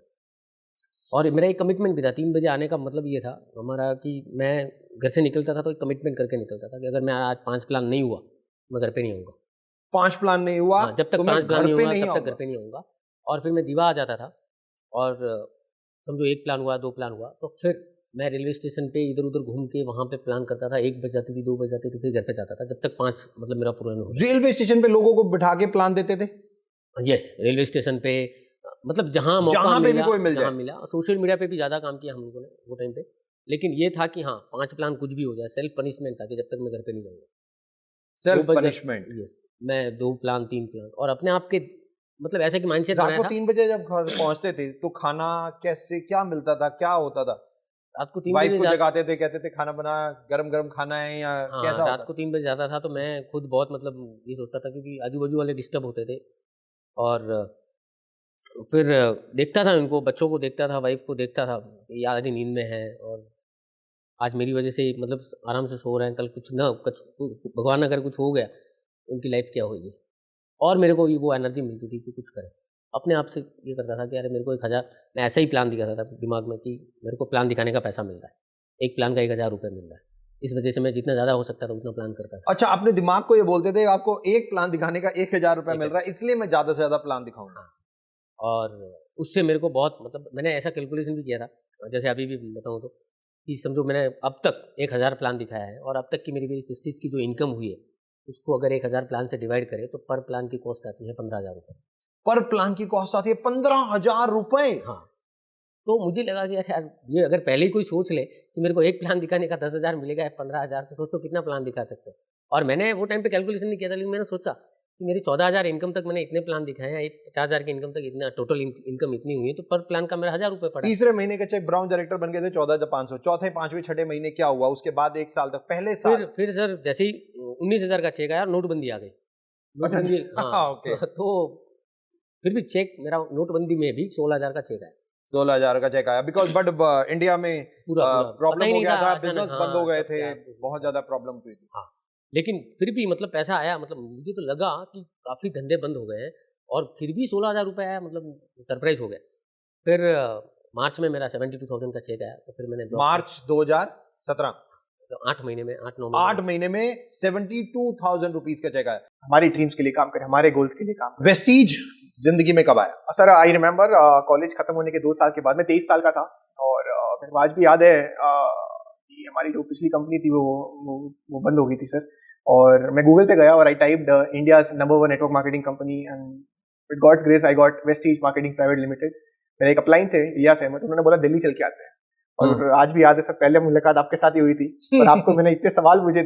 और मेरा एक कमिटमेंट भी था, 3 बजे आने का मतलब ये था हमारा कि मैं घर से निकलता था तो एक कमिटमेंट करके निकलता था कि अगर मैं आज 5 प्लान नहीं हुआ मैं घर पे नहीं आऊँगा। 5 प्लान नहीं हुआ? हाँ, जब तक 5 प्लान नहीं हुआ तब तक घर पे नहीं आऊँगा। और फिर मैं दीवा आ जाता था, और समझो 1 प्लान हुआ, 2 प्लान हुआ, तो फिर मैं रेलवे स्टेशन पे इधर उधर घूम के वहाँ पे प्लान करता था। 1 बज जाती थी, 2 बज जाती थी, फिर घर पे जाता था, जब तक 5 मतलब मेरा पूरा नहीं हुआ। रेलवे स्टेशन पे लोगों को बिठा के प्लान देते थे? यस, रेलवे स्टेशन पे मतलब जहाँ मौका पे भी कोई मिल जाए, मिला। सोशल मीडिया पे भी ज़्यादा काम किया हम लोगों ने वो टाइम पे, लेकिन ये था कि हाँ 5 प्लान कुछ भी हो जाए, सेल्फ पनिशमेंट था कि जब तक मैं घर पे नहीं जाऊँगा। Self punishment? यस, मैं 2 प्लान 3 प्लान, और अपने आप के मतलब ऐसे कि माइंडसेट बनाया था। रात को 3 बजे जब घर पहुंचते थे तो खाना कैसे, क्या मिलता था, क्या होता था? रात को 3 वाइफ बजे को जगाते थे, कहते थे खाना बना, गरम खाना है, या कैसा होता? रात को 3 बजे जाता था तो मैं खुद बहुत मतलब ये सोचता था, क्योंकि आजू बाजू वाले डिस्टर्ब होते थे। और फिर देखता था उनको, बच्चों को देखता था, वाइफ को देखता था, ये आधी नींद में है। और आज मेरी वजह से मतलब आराम से सो रहे हैं, कल कुछ भगवान अगर कुछ हो गया उनकी लाइफ क्या होगी। और मेरे को वो एनर्जी मिलती थी कि कुछ करें। अपने आप से ये करता था कि अरे मेरे को 1000, मैं ऐसा ही प्लान दिखाता था दिमाग में कि मेरे को प्लान दिखाने का पैसा मिल रहा है, एक प्लान का 1000 रुपये मिल रहा है। इस वजह से मैं जितना ज़्यादा हो सकता था उतना प्लान करता था। अच्छा, अपने दिमाग को ये बोलते थे आपको एक प्लान दिखाने का 1000 रुपया मिल रहा है, इसलिए मैं ज़्यादा से ज़्यादा प्लान दिखाऊंगा। और उससे मेरे को बहुत मतलब मैंने ऐसा कैलकुलेशन भी किया था, जैसे अभी भी बताऊँ तो, कि समझो मैंने अब तक 1000 प्लान दिखाया है और अब तक की मेरी प्रेस्टीज की जो इनकम हुई है उसको अगर 1000 प्लान से डिवाइड करें तो पर प्लान की कॉस्ट आती है 15,000 रुपये। पर प्लान की कॉस्ट आती है 15,000 रुपए। हाँ, तो मुझे लगा कि यार ये अगर पहले ही कोई सोच ले कि मेरे को एक प्लान दिखाने का 10,000 मिलेगा 15,000, तो सोचो कितना प्लान दिखा सकते हैं। और मैंने वो टाइम पे कैलकुलेशन नहीं किया था, लेकिन मैंने सोचा कि मेरी 14,000 इनकम तक मैंने इतने प्लान दिखाए हैं, 50,000 की इनकम तक इतना टोटल इनकम इतनी हुई है, तो पर प्लान का मेरा 1,000 रुपये पड़ा। तीसरे महीने के चेक ब्राउन डायरेक्टर बन गए थे 14,500। चौथे, पांचवें, छठे महीने क्या हुआ? उसके बाद 1 साल तक, पहले साल फिर सर जैसे ही 19,000 का चेक आया, नोटबंदी आ गई। नोटबंदी, हाँ, ओके। तो फिर भी चेक मेरा नोटबंदी में भी 16,000 का चेक आया। 16,000 का चेक आया, बिकॉज बट इंडिया में पूरा प्रॉब्लम हो गया था, बिजनेस हाँ, बंद हो गए सब थे, क्या, बहुत ज्यादा प्रॉब्लम हुई थी। हाँ, लेकिन फिर भी मतलब पैसा आया, मतलब मुझे तो लगा कि काफ़ी धंधे बंद हो गए हैं और फिर भी 16,000 रुपये आया, मतलब सरप्राइज हो गया। फिर मार्च में मेरा 72,000 का चेक आया, तो फिर मैंने मार्च 2017, तो 8 महीने में 8 महीने में 72,000 रुपीज का चेक आया। हमारी ड्रीम्स के लिए काम करें, हमारे गोल्स के लिए काम करें। वेस्टीज जिंदगी में कब आया? सर आई रिमेम्बर कॉलेज खत्म होने के 2 साल के बाद, मैं 23 साल का था और मेरे को आज भी याद है कि हमारी जो पिछली कंपनी थी वो बंद हो गई थी सर। और मैं गूगल पे गया और I typed India's number 1 network marketing company and with God's grace I got Vestige marketing private limited. मेरे एक अपलाइन थे इलियास अहमद, उन्होंने बोला दिल्ली चल के आते हैं। और आज भी याद है सर, पहले मुलाकात आपके साथ ही हुई थी और आपको मैंने इतने सवाल पूछे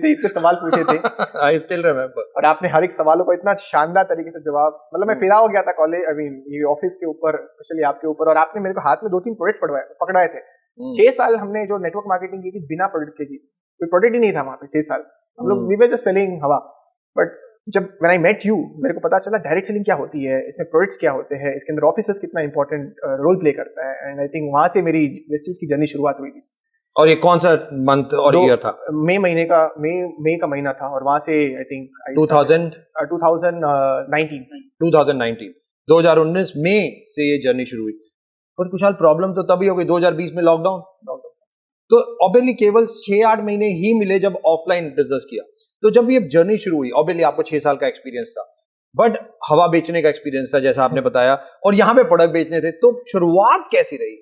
थे आई स्टिल रिमेम्बर, और आपने हर एक सवालों को इतना शानदार तरीके से जवाब, मतलब मैं फिदा हो गया था कॉलेज, आई मीन ये ऑफिस के ऊपर, स्पेशली आपके ऊपर। और आपने मेरे को हाथ में 2-3 प्रोडक्ट्स पकड़ाए थे। 6 साल हमने जो नेटवर्क मार्केटिंग की थी बिना प्रोडक्ट के की, कोई प्रोडक्ट ही नहीं था वहां पे 6 साल। हम लोग वी वर जस्ट सेलिंग हवा। बट जब व्हेन आई मेट यू, मेरे को पता चला डायरेक्ट सेलिंग क्या होती है, इसमें प्रोडक्ट्स क्या होते हैं, इसके अंदर ऑफिसेस कितना इंपॉर्टेंट रोल प्ले करता है। एंड आई थिंक वहां से मेरी वेस्टीज की जर्नी शुरुआत हुई थी। और ये कौन सा मंथ और ईयर था? मई का महीना था और वहां से आई थिंक 2019 मई से ये जर्नी शुरू हुई। पर कुछ प्रॉब्लम तो तभी हो गई 2020 में, लॉकडाउन। तो ऑब्वियसली केवल 6-8 महीने ही मिले जब ऑफलाइन बिजनेस किया। तो जब ये जर्नी शुरू हुई, ऑब्वियसली आपको 6 साल का एक्सपीरियंस था, बट हवा बेचने का एक्सपीरियंस था जैसा आपने बताया, और यहाँ पे प्रोडक्ट बेचने थे, तो शुरुआत कैसी रही?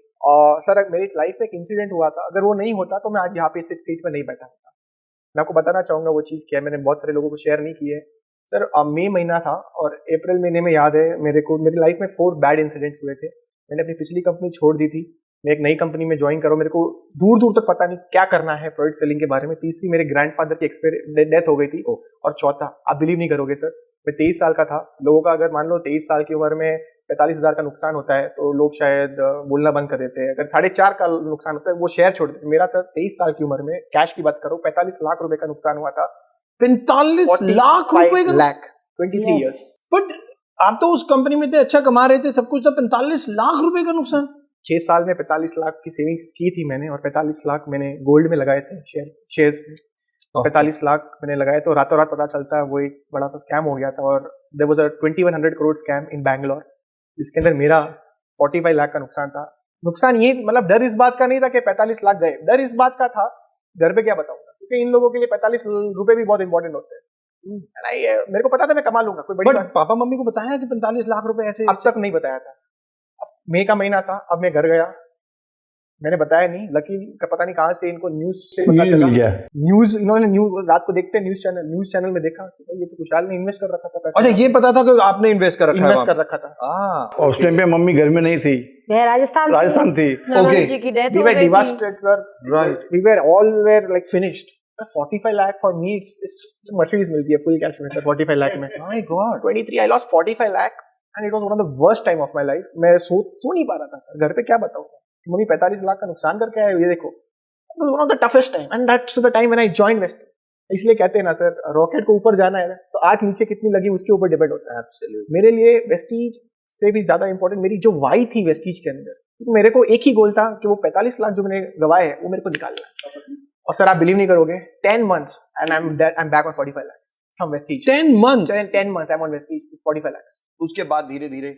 सर मेरी लाइफ में एक इंसिडेंट हुआ था, अगर वो नहीं होता तो मैं आज यहाँ पे इस सीट पे नहीं बैठा होता। मैं आपको बताना चाहूंगा वो चीज़ क्या है, मैंने बहुत सारे लोगों को शेयर नहीं की है। सर मई महीना था और अप्रैल महीने में याद है मेरे को, मेरी लाइफ में 4 बैड इंसिडेंट्स हुए थे। मैंने अपनी पिछली कंपनी छोड़ दी थी, मैं एक नई कंपनी में ज्वाइन करूँ, मेरे को दूर दूर तक पता नहीं क्या करना है प्रोडक्ट सेलिंग के बारे में। तीसरी, मेरे ग्रैंडफादर की डेथ हो गई थी। और चौथा, आप बिलीव नहीं करोगे सर, मैं 23 साल का था। लोगों का अगर मान लो 23 साल की उम्र में 45,000 का नुकसान होता है तो लोग शायद बोलना बंद कर देते हैं। अगर 4.5 का नुकसान होता है वो शेयर छोड़ देते हैं। मेरा सर 23 साल की उम्र में, कैश की बात करो, 45 लाख रुपए का नुकसान हुआ था। 45 लाख रुपए का? 23 ईयर्स। बट आप तो उस कंपनी में इतने अच्छा कमा रहे थे, सब कुछ, तो 45 लाख रुपए का नुकसान? 6 साल में 45 लाख की सेविंग्स की थी मैंने, और 45 लाख मैंने गोल्ड में लगाए थे, शेयर्स में। 45 लाख मैंने लगाए तो रातों रात पता चलता है वो एक बड़ा सा स्कैम हो गया था। और there was a 2100 crore scam in Bangalore, जिसके अंदर मेरा 45 लाख का नुकसान था। नुकसान ये मतलब डर इस बात का नहीं था कि 45 लाख गए, डर इस बात का था, घर पे क्या बताऊंगा, क्योंकि इन लोगों के लिए 45 रुपए भी बहुत इंपॉर्टेंट होते हैं। मेरे को पता था मैं कमा लूंगा, कोई बड़ी बात। पापा मम्मी को बताया कि 45 लाख रुपए ऐसे? अब तक नहीं बताया था। मई का महीना था, अब मैं घर गया, मैंने बताया नहीं। लकी का पता नहीं कहाँ से इनको न्यूज से पता चला। न्यूज, इन्होंने न्यूज रात को देखते न्यूज चैनल में देखा कि भाई ये तो खुशहाल ने इन्वेस्ट कर रखा था पैसा। अच्छा, ये पता था कि आपने इन्वेस्ट कर रखा था। और उस टाइम पे मम्मी घर में नहीं थी, राजस्थान थी। Okay, we were devastated sir, right, we were all were like finished. 45 lakh for me it's Mercedes मिलती है फुल कैश में सर 45 लाख में। My god, 23 I lost 45 lakh and it was one of the worst time of my life. मैं सो नहीं पा रहा था सर, घर पे क्या बताऊं, मम्मी 45 लाख का नुकसान करके आए, ये देखो। It was one of the toughest time and that's the time when I joined Vestige. इसलिए कहते हैं ना सर, रॉकेट को ऊपर जाना है ना तो आग नीचे कितनी लगी उसके ऊपर डिपेंड होता है। Absolutely. मेरे लिए वेस्टीज से भी ज्यादा इंपॉर्टेंट मेरी जो वाई थी वेस्टीज के अंदर, मेरे को एक ही गोल था कि वो 45 लाख जो मैंने गवाए वो मेरे को निकालना है। और सर आप बिलीव नहीं करोगे 10 months and I'm back on 45 lakhs from Vestige. 10 months? 10 months I'm on Vestige, 45 lakhs. उसके बाद धीरे धीरे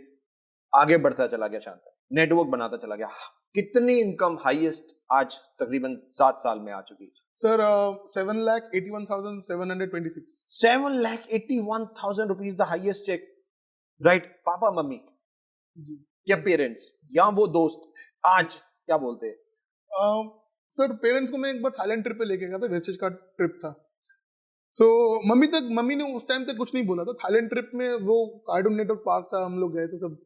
आगे बढ़ता चला गया शांतन, नेटवर्क बनाता चला गया। कितनी इनकम हाईएस्ट आज तकरीबन 7 साल में आ चुकी है? Sir 7,81,726. 7,81,000 rupees the highest cheque, right? पापा मम्मी क्या पेरेंट्स या वो दोस्त आज क्या बोलते हैं? सर पेरेंट्स को मैं एक बार थाईलैंड ट्रिप पे लेके गया था, वेस्टेज का ट्रिप था। तो मम्मी ने उस टाइम तक कुछ नहीं बोला था। थाईलैंड ट्रिप में वो कार्टून नेटवर्क पार्क था, हम लोग गए थे सब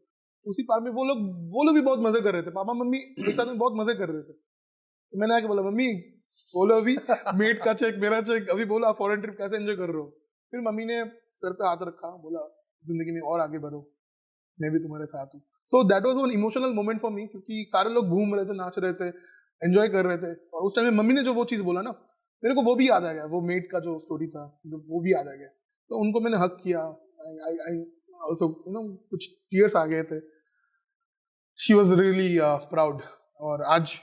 उसी पार्क में। वो लोग भी बहुत मजे कर रहे थे, पापा मम्मी एक साथ में बहुत मजे कर रहे थे। तो मैंने आके बोला मम्मी बोलो अभी मेट का चेक मेरा चेक, अभी बोला फॉरेन ट्रिप कैसे एंजॉय कर रहे हो? फिर मम्मी ने सर पे हाथ रखा, बोला जिंदगी में और आगे बढ़ो, मैं भी तुम्हारे साथ हूँ। So that was one emotional moment for me, क्योंकि सारे लोग घूम रहे थे, नाच रहे थे, एंजॉय कर रहे थे। और उस टाइम में मम्मी ने जो वो चीज़ बोला ना, मेरे को वो भी याद आ गया, वो मेट का जो स्टोरी था वो भी याद आ गया। तो उनको मैंने हक किया, आई आल्सो कुछ टीयर्स आ गए थे। शी वाज रियली प्राउड, और आज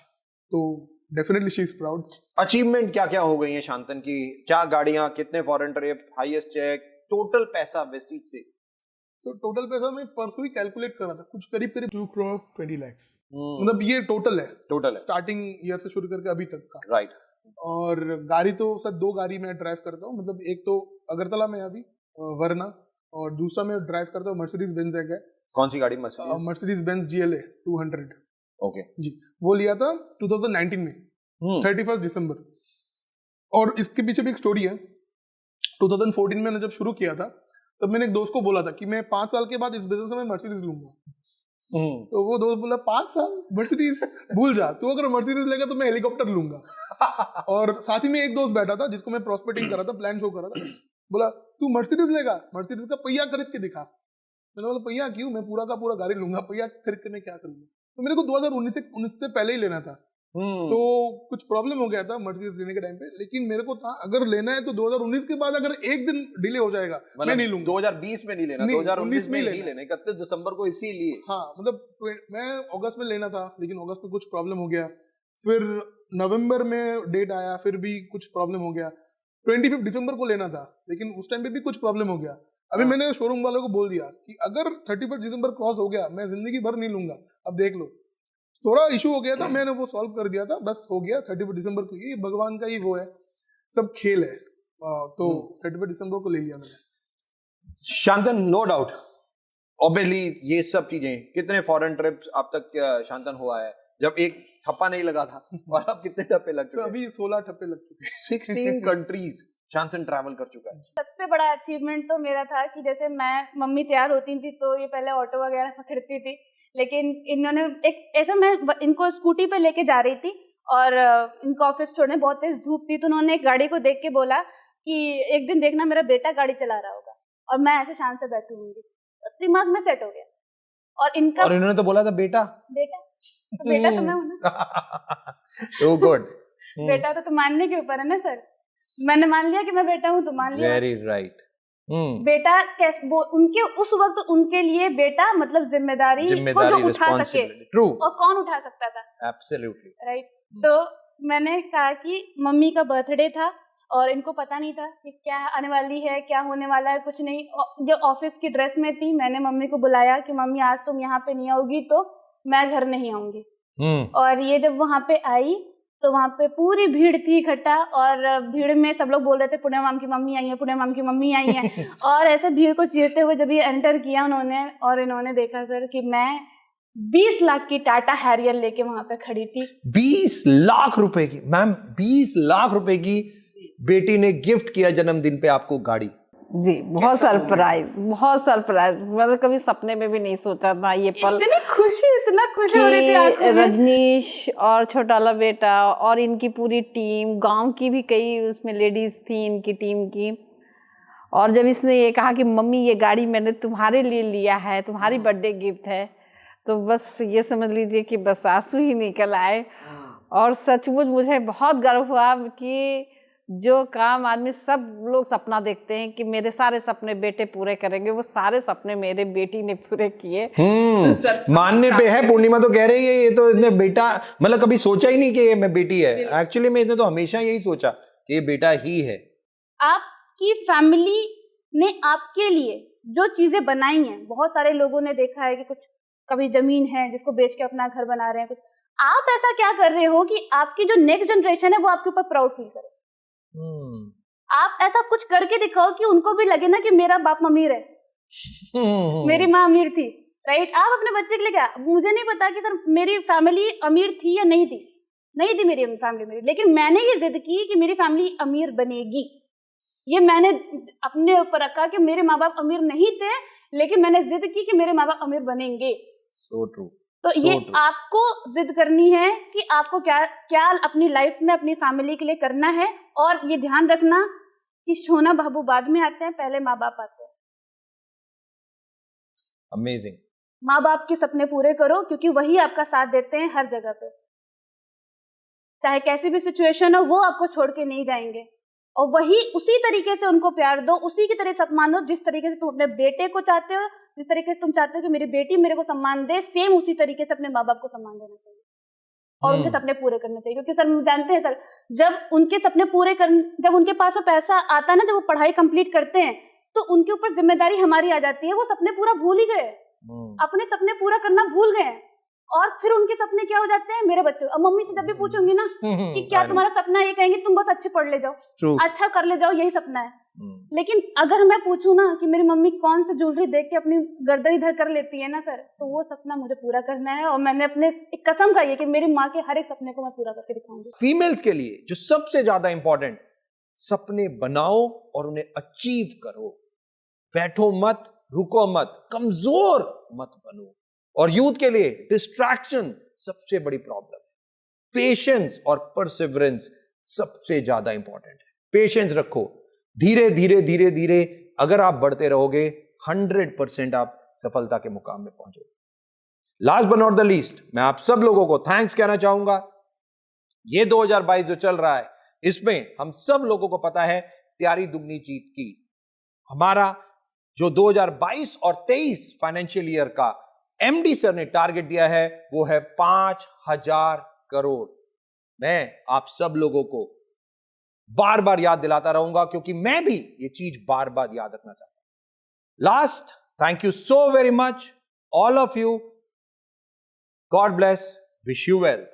तो definitely she is proud. Achievement क्या क्या हो गई है शांतन की? क्या गाड़ियां, कितने foreign trip, highest cheque, total पैसा वेस्टीज से? तो टोटल पैसा मैं परसों ही कैलकुलेट कर रहा था, कुछ करीब 2 करोड़ 20 lakhs। मतलब ये टोटल है स्टार्टिंग ईयर से शुरू करके अभी तक का, राइट। और गाड़ी तो सर 2 गाड़ी मैं ड्राइव करता हूँ, मतलब एक तो अगरतला में अभी वरना, और दूसरा मैं ड्राइव करता हूँ मर्सिडीज बेंज है। कौन सी गाड़ी? Mercedes Benz GLA 200। ओके जी, वो लिया था 2019 में 31 दिसंबर। और इसके पीछे भी एक स्टोरी है। 2014 में मैंने जब शुरू किया था, तब मैंने एक दोस्त को बोला था कि मैं 5 साल के बाद इस बिजनेस में मैं मर्सिडीज लूंगा। तो वो दोस्त बोला 5 साल मर्सिडीज भूल जा, तू अगर मर्सिडीज लेगा तो मैं हेलीकॉप्टर लूंगा। और साथ ही में एक दोस्त बैठा था जिसको मैं प्रोस्पेक्टिंग कर रहा था, प्लान शो कर रहा था, बोला तू मर्सिडीज लेगा, मर्सिडीज का पहिया खरीद के दिखा। मैंने बोला पहिया क्यों, मैं पूरा का पूरा गाड़ी लूंगा, पहिया खरीद के मैं क्या करूंगा? तो मेरे को 2019 से पहले ही लेना था। तो कुछ प्रॉब्लम हो गया था मर्सिडीज लेने के टाइम पे, लेकिन मेरे को था अगर लेना है तो 2019 के बाद अगर एक दिन डिले हो जाएगा मैं नहीं लूंगा। 2020 में नहीं लेना, 2019 में ही लेना, 31 दिसंबर को इसीलिए। हाँ, मतलब मैं अगस्त में लेना था, लेकिन अगस्त में कुछ प्रॉब्लम हो गया। फिर नवंबर में डेट आया, फिर भी कुछ प्रॉब्लम हो गया। 25 दिसंबर को लेना था, लेकिन उस टाइम पे भी कुछ प्रॉब्लम हो गया। अभी मैंने शोरूम वालों को बोल दिया कि अगर 31 दिसंबर क्रॉस हो गया मैं जिंदगी भर नहीं लूंगा, अब देख लो। थोड़ा इशू हो गया था, मैंने वो सॉल्व कर दिया था, बस हो गया 31 दिसंबर को। ये भगवान का ही वो है, सब खेल है। तो 31 दिसंबर को ले लिया मैंने। शांतन, नो डाउट ऑब्वियसली ये सब चीजें, कितने फॉरेन ट्रिप्स अब तक शांतन हुआ है, जब एक ठप्पा नहीं लगा था, और अब कितने ठप्पे लग चुके? तो अभी 16 ठप्पे लग चुके हैं। 16 कंट्रीज शांतन ट्रैवल कर चुका है। सबसे बड़ा अचीवमेंट तो मेरा था कि जैसे मम्मी तैयार होती थी तो ये पहले ऑटो वगैरह पकड़ती थी, लेकिन इन्होंने एक ऐसा, मैं इनको स्कूटी पे लेके जा रही थी और इनको ऑफिस छोड़ने बहुत तेज धूप थी, तो उन्होंने एक गाड़ी को देख के बोला कि एक दिन देखना मेरा बेटा गाड़ी चला रहा होगा और मैं ऐसे शांत से बैठी होंगी। दिमाग में सेट हो गया। और इन्होंने तो बोला था बेटा तो बेटा तो मैं हूं ना। Oh good. बेटा तो मानने के ऊपर है ना सर, मैंने मान लिया कि मैं बेटा हूँ तो मान लिया। Very right. बेटा कैसे उनके उस वक्त उनके लिए बेटा मतलब जिम्मेदारी को जो उठा सके, ट्रू, और कौन उठा सकता था? Absolutely right. तो मैंने कहा कि मम्मी का बर्थडे था और इनको पता नहीं था कि क्या आने वाली है, क्या होने वाला है, कुछ नहीं। जो ऑफिस की ड्रेस में थी, मैंने मम्मी को बुलाया कि मम्मी आज तुम यहाँ पे नहीं आओगी तो मैं घर नहीं आऊंगी। और ये जब वहाँ पे आई तो वहाँ पे पूरी भीड़ थी इकट्ठा, और भीड़ में सब लोग बोल रहे थे पुणे माम की मम्मी आई है, पुणे माम की मम्मी आई है। और ऐसे भीड़ को चीरते हुए जब ये एंटर किया उन्होंने, और इन्होंने देखा सर कि मैं 20 लाख की टाटा हैरियर लेके वहाँ पे खड़ी थी। 20 लाख रुपए की? मैम 20 लाख रुपए की बेटी ने गिफ्ट किया जन्मदिन पे आपको गाड़ी? जी, बहुत सरप्राइज, बहुत सरप्राइज। मतलब कभी सपने में भी नहीं सोचा था ये पल। इतना खुशी हो रही थी आंखों में। रजनीश और छोटा वाला बेटा और इनकी पूरी टीम, गांव की भी कई उसमें लेडीज थी इनकी टीम की। और जब इसने ये कहा कि मम्मी ये गाड़ी मैंने तुम्हारे लिए लिया है, तुम्हारी बर्थडे गिफ्ट है, तो बस ये समझ लीजिए कि बस आंसू ही निकल आए। और सचमुच मुझे बहुत गर्व हुआ कि जो काम आदमी सब लोग सपना देखते हैं कि मेरे सारे सपने बेटे पूरे करेंगे, वो सारे सपने मेरे बेटी ने पूरे किए। मानने पे है, पूर्णिमा तो कह रही है ये तो इसने बेटा मतलब कभी सोचा ही नहीं कि ये मैं बेटी है। एक्चुअली में इसने तो हमेशा यही सोचा कि ये बेटा ही है। आपकी फैमिली ने आपके लिए जो चीजें बनाई हैं, बहुत सारे लोगों ने देखा है कि कुछ कभी जमीन है जिसको बेच के अपना घर बना रहे हैं, कुछ आप ऐसा क्या कर रहे हो कि आपकी जो नेक्स्ट जनरेशन है वो आपके ऊपर प्राउड फील करे। आप ऐसा कुछ करके दिखाओ कि उनको भी लगे ना कि मेरा बाप अमीर है, मेरी माँ अमीर थी, राइट। आप अपने बच्चे के लिए क्या, मुझे नहीं पता कि सर मेरी फैमिली अमीर थी या नहीं थी मेरी फैमिली मेरी, लेकिन मैंने ये जिद की कि मेरी फैमिली अमीर बनेगी। ये मैंने अपने ऊपर रखा कि मेरे माँ बाप अमीर नहीं थे, लेकिन मैंने जिद की कि मेरे माँ बाप अमीर बनेंगे। So true. तो ये आपको जिद करनी है कि आपको क्या क्या अपनी लाइफ में अपनी फैमिली के लिए करना है, और ये ध्यान रखना कि सोना बाबू बाद में आते हैं, पहले माँ बाप आते हैं। अमेजिंग। माँ बाप के सपने पूरे करो, क्योंकि वही आपका साथ देते हैं हर जगह पे, चाहे कैसी भी सिचुएशन हो, वो आपको छोड़ के नहीं जाएंगे। और वही उसी तरीके से उनको प्यार दो, उसी की तरह सम्मान दो जिस तरीके से तुम अपने बेटे को चाहते हो, जिस तरीके से तुम चाहते हो कि मेरी बेटी मेरे को सम्मान दे, सेम उसी तरीके से अपने माँ बाप को सम्मान देना चाहिए और उनके सपने पूरे करने चाहिए। क्योंकि सर जानते हैं सर, जब उनके सपने पूरे कर, जब उनके पास में पैसा आता है ना, जब वो पढ़ाई कंप्लीट करते हैं, तो उनके ऊपर जिम्मेदारी हमारी आ जाती है। वो सपने पूरा भूल ही गए, अपने सपने पूरा करना भूल गए, और फिर उनके सपने क्या हो जाते हैं, मेरे बच्चों। अब मम्मी से जब भी पूछूंगी ना कि क्या तुम्हारा सपना है, ये कहेंगे तुम बस अच्छे पढ़ ले जाओ, अच्छा कर ले जाओ, यही सपना है। लेकिन अगर मैं पूछूं ना कि मेरी मम्मी कौन सी ज्वेलरी देख के अपनी गर्दन इधर कर लेती है ना सर, तो वो सपना मुझे पूरा करना है, और मैंने अपने एक कसम खाई है कि मेरी माँ के हर एक सपने को मैं पूरा करके दिखाऊंगी। फीमेल्स के लिए जो सबसे ज्यादा इंपॉर्टेंट, सपने बनाओ और उन्हें अचीव करो, बैठो मत, रुको मत, कमजोर मत बनो। और यूथ के लिए डिस्ट्रैक्शन सबसे बड़ी प्रॉब्लम है, पेशेंस और परसिवरेंस सबसे ज्यादा इंपॉर्टेंट है। पेशेंस रखो, धीरे धीरे धीरे धीरे अगर आप बढ़ते रहोगे 100% आप सफलता के मुकाम में पहुंचोगे। Last but not the least, मैं आप सब लोगों को थैंक्स कहना चाहूंगा। ये 2022 जो चल रहा है, इसमें हम सब लोगों को पता है तैयारी दुगनी जीत की। हमारा जो 2022 और 23 फाइनेंशियल ईयर का एमडी सर ने टारगेट दिया है, वो है 5000 करोड़। मैं आप सब लोगों को बार बार याद दिलाता रहूंगा, क्योंकि मैं भी ये चीज बार बार याद रखना चाहता हूं। Last, thank you so very much all of you. God bless, wish you wealth.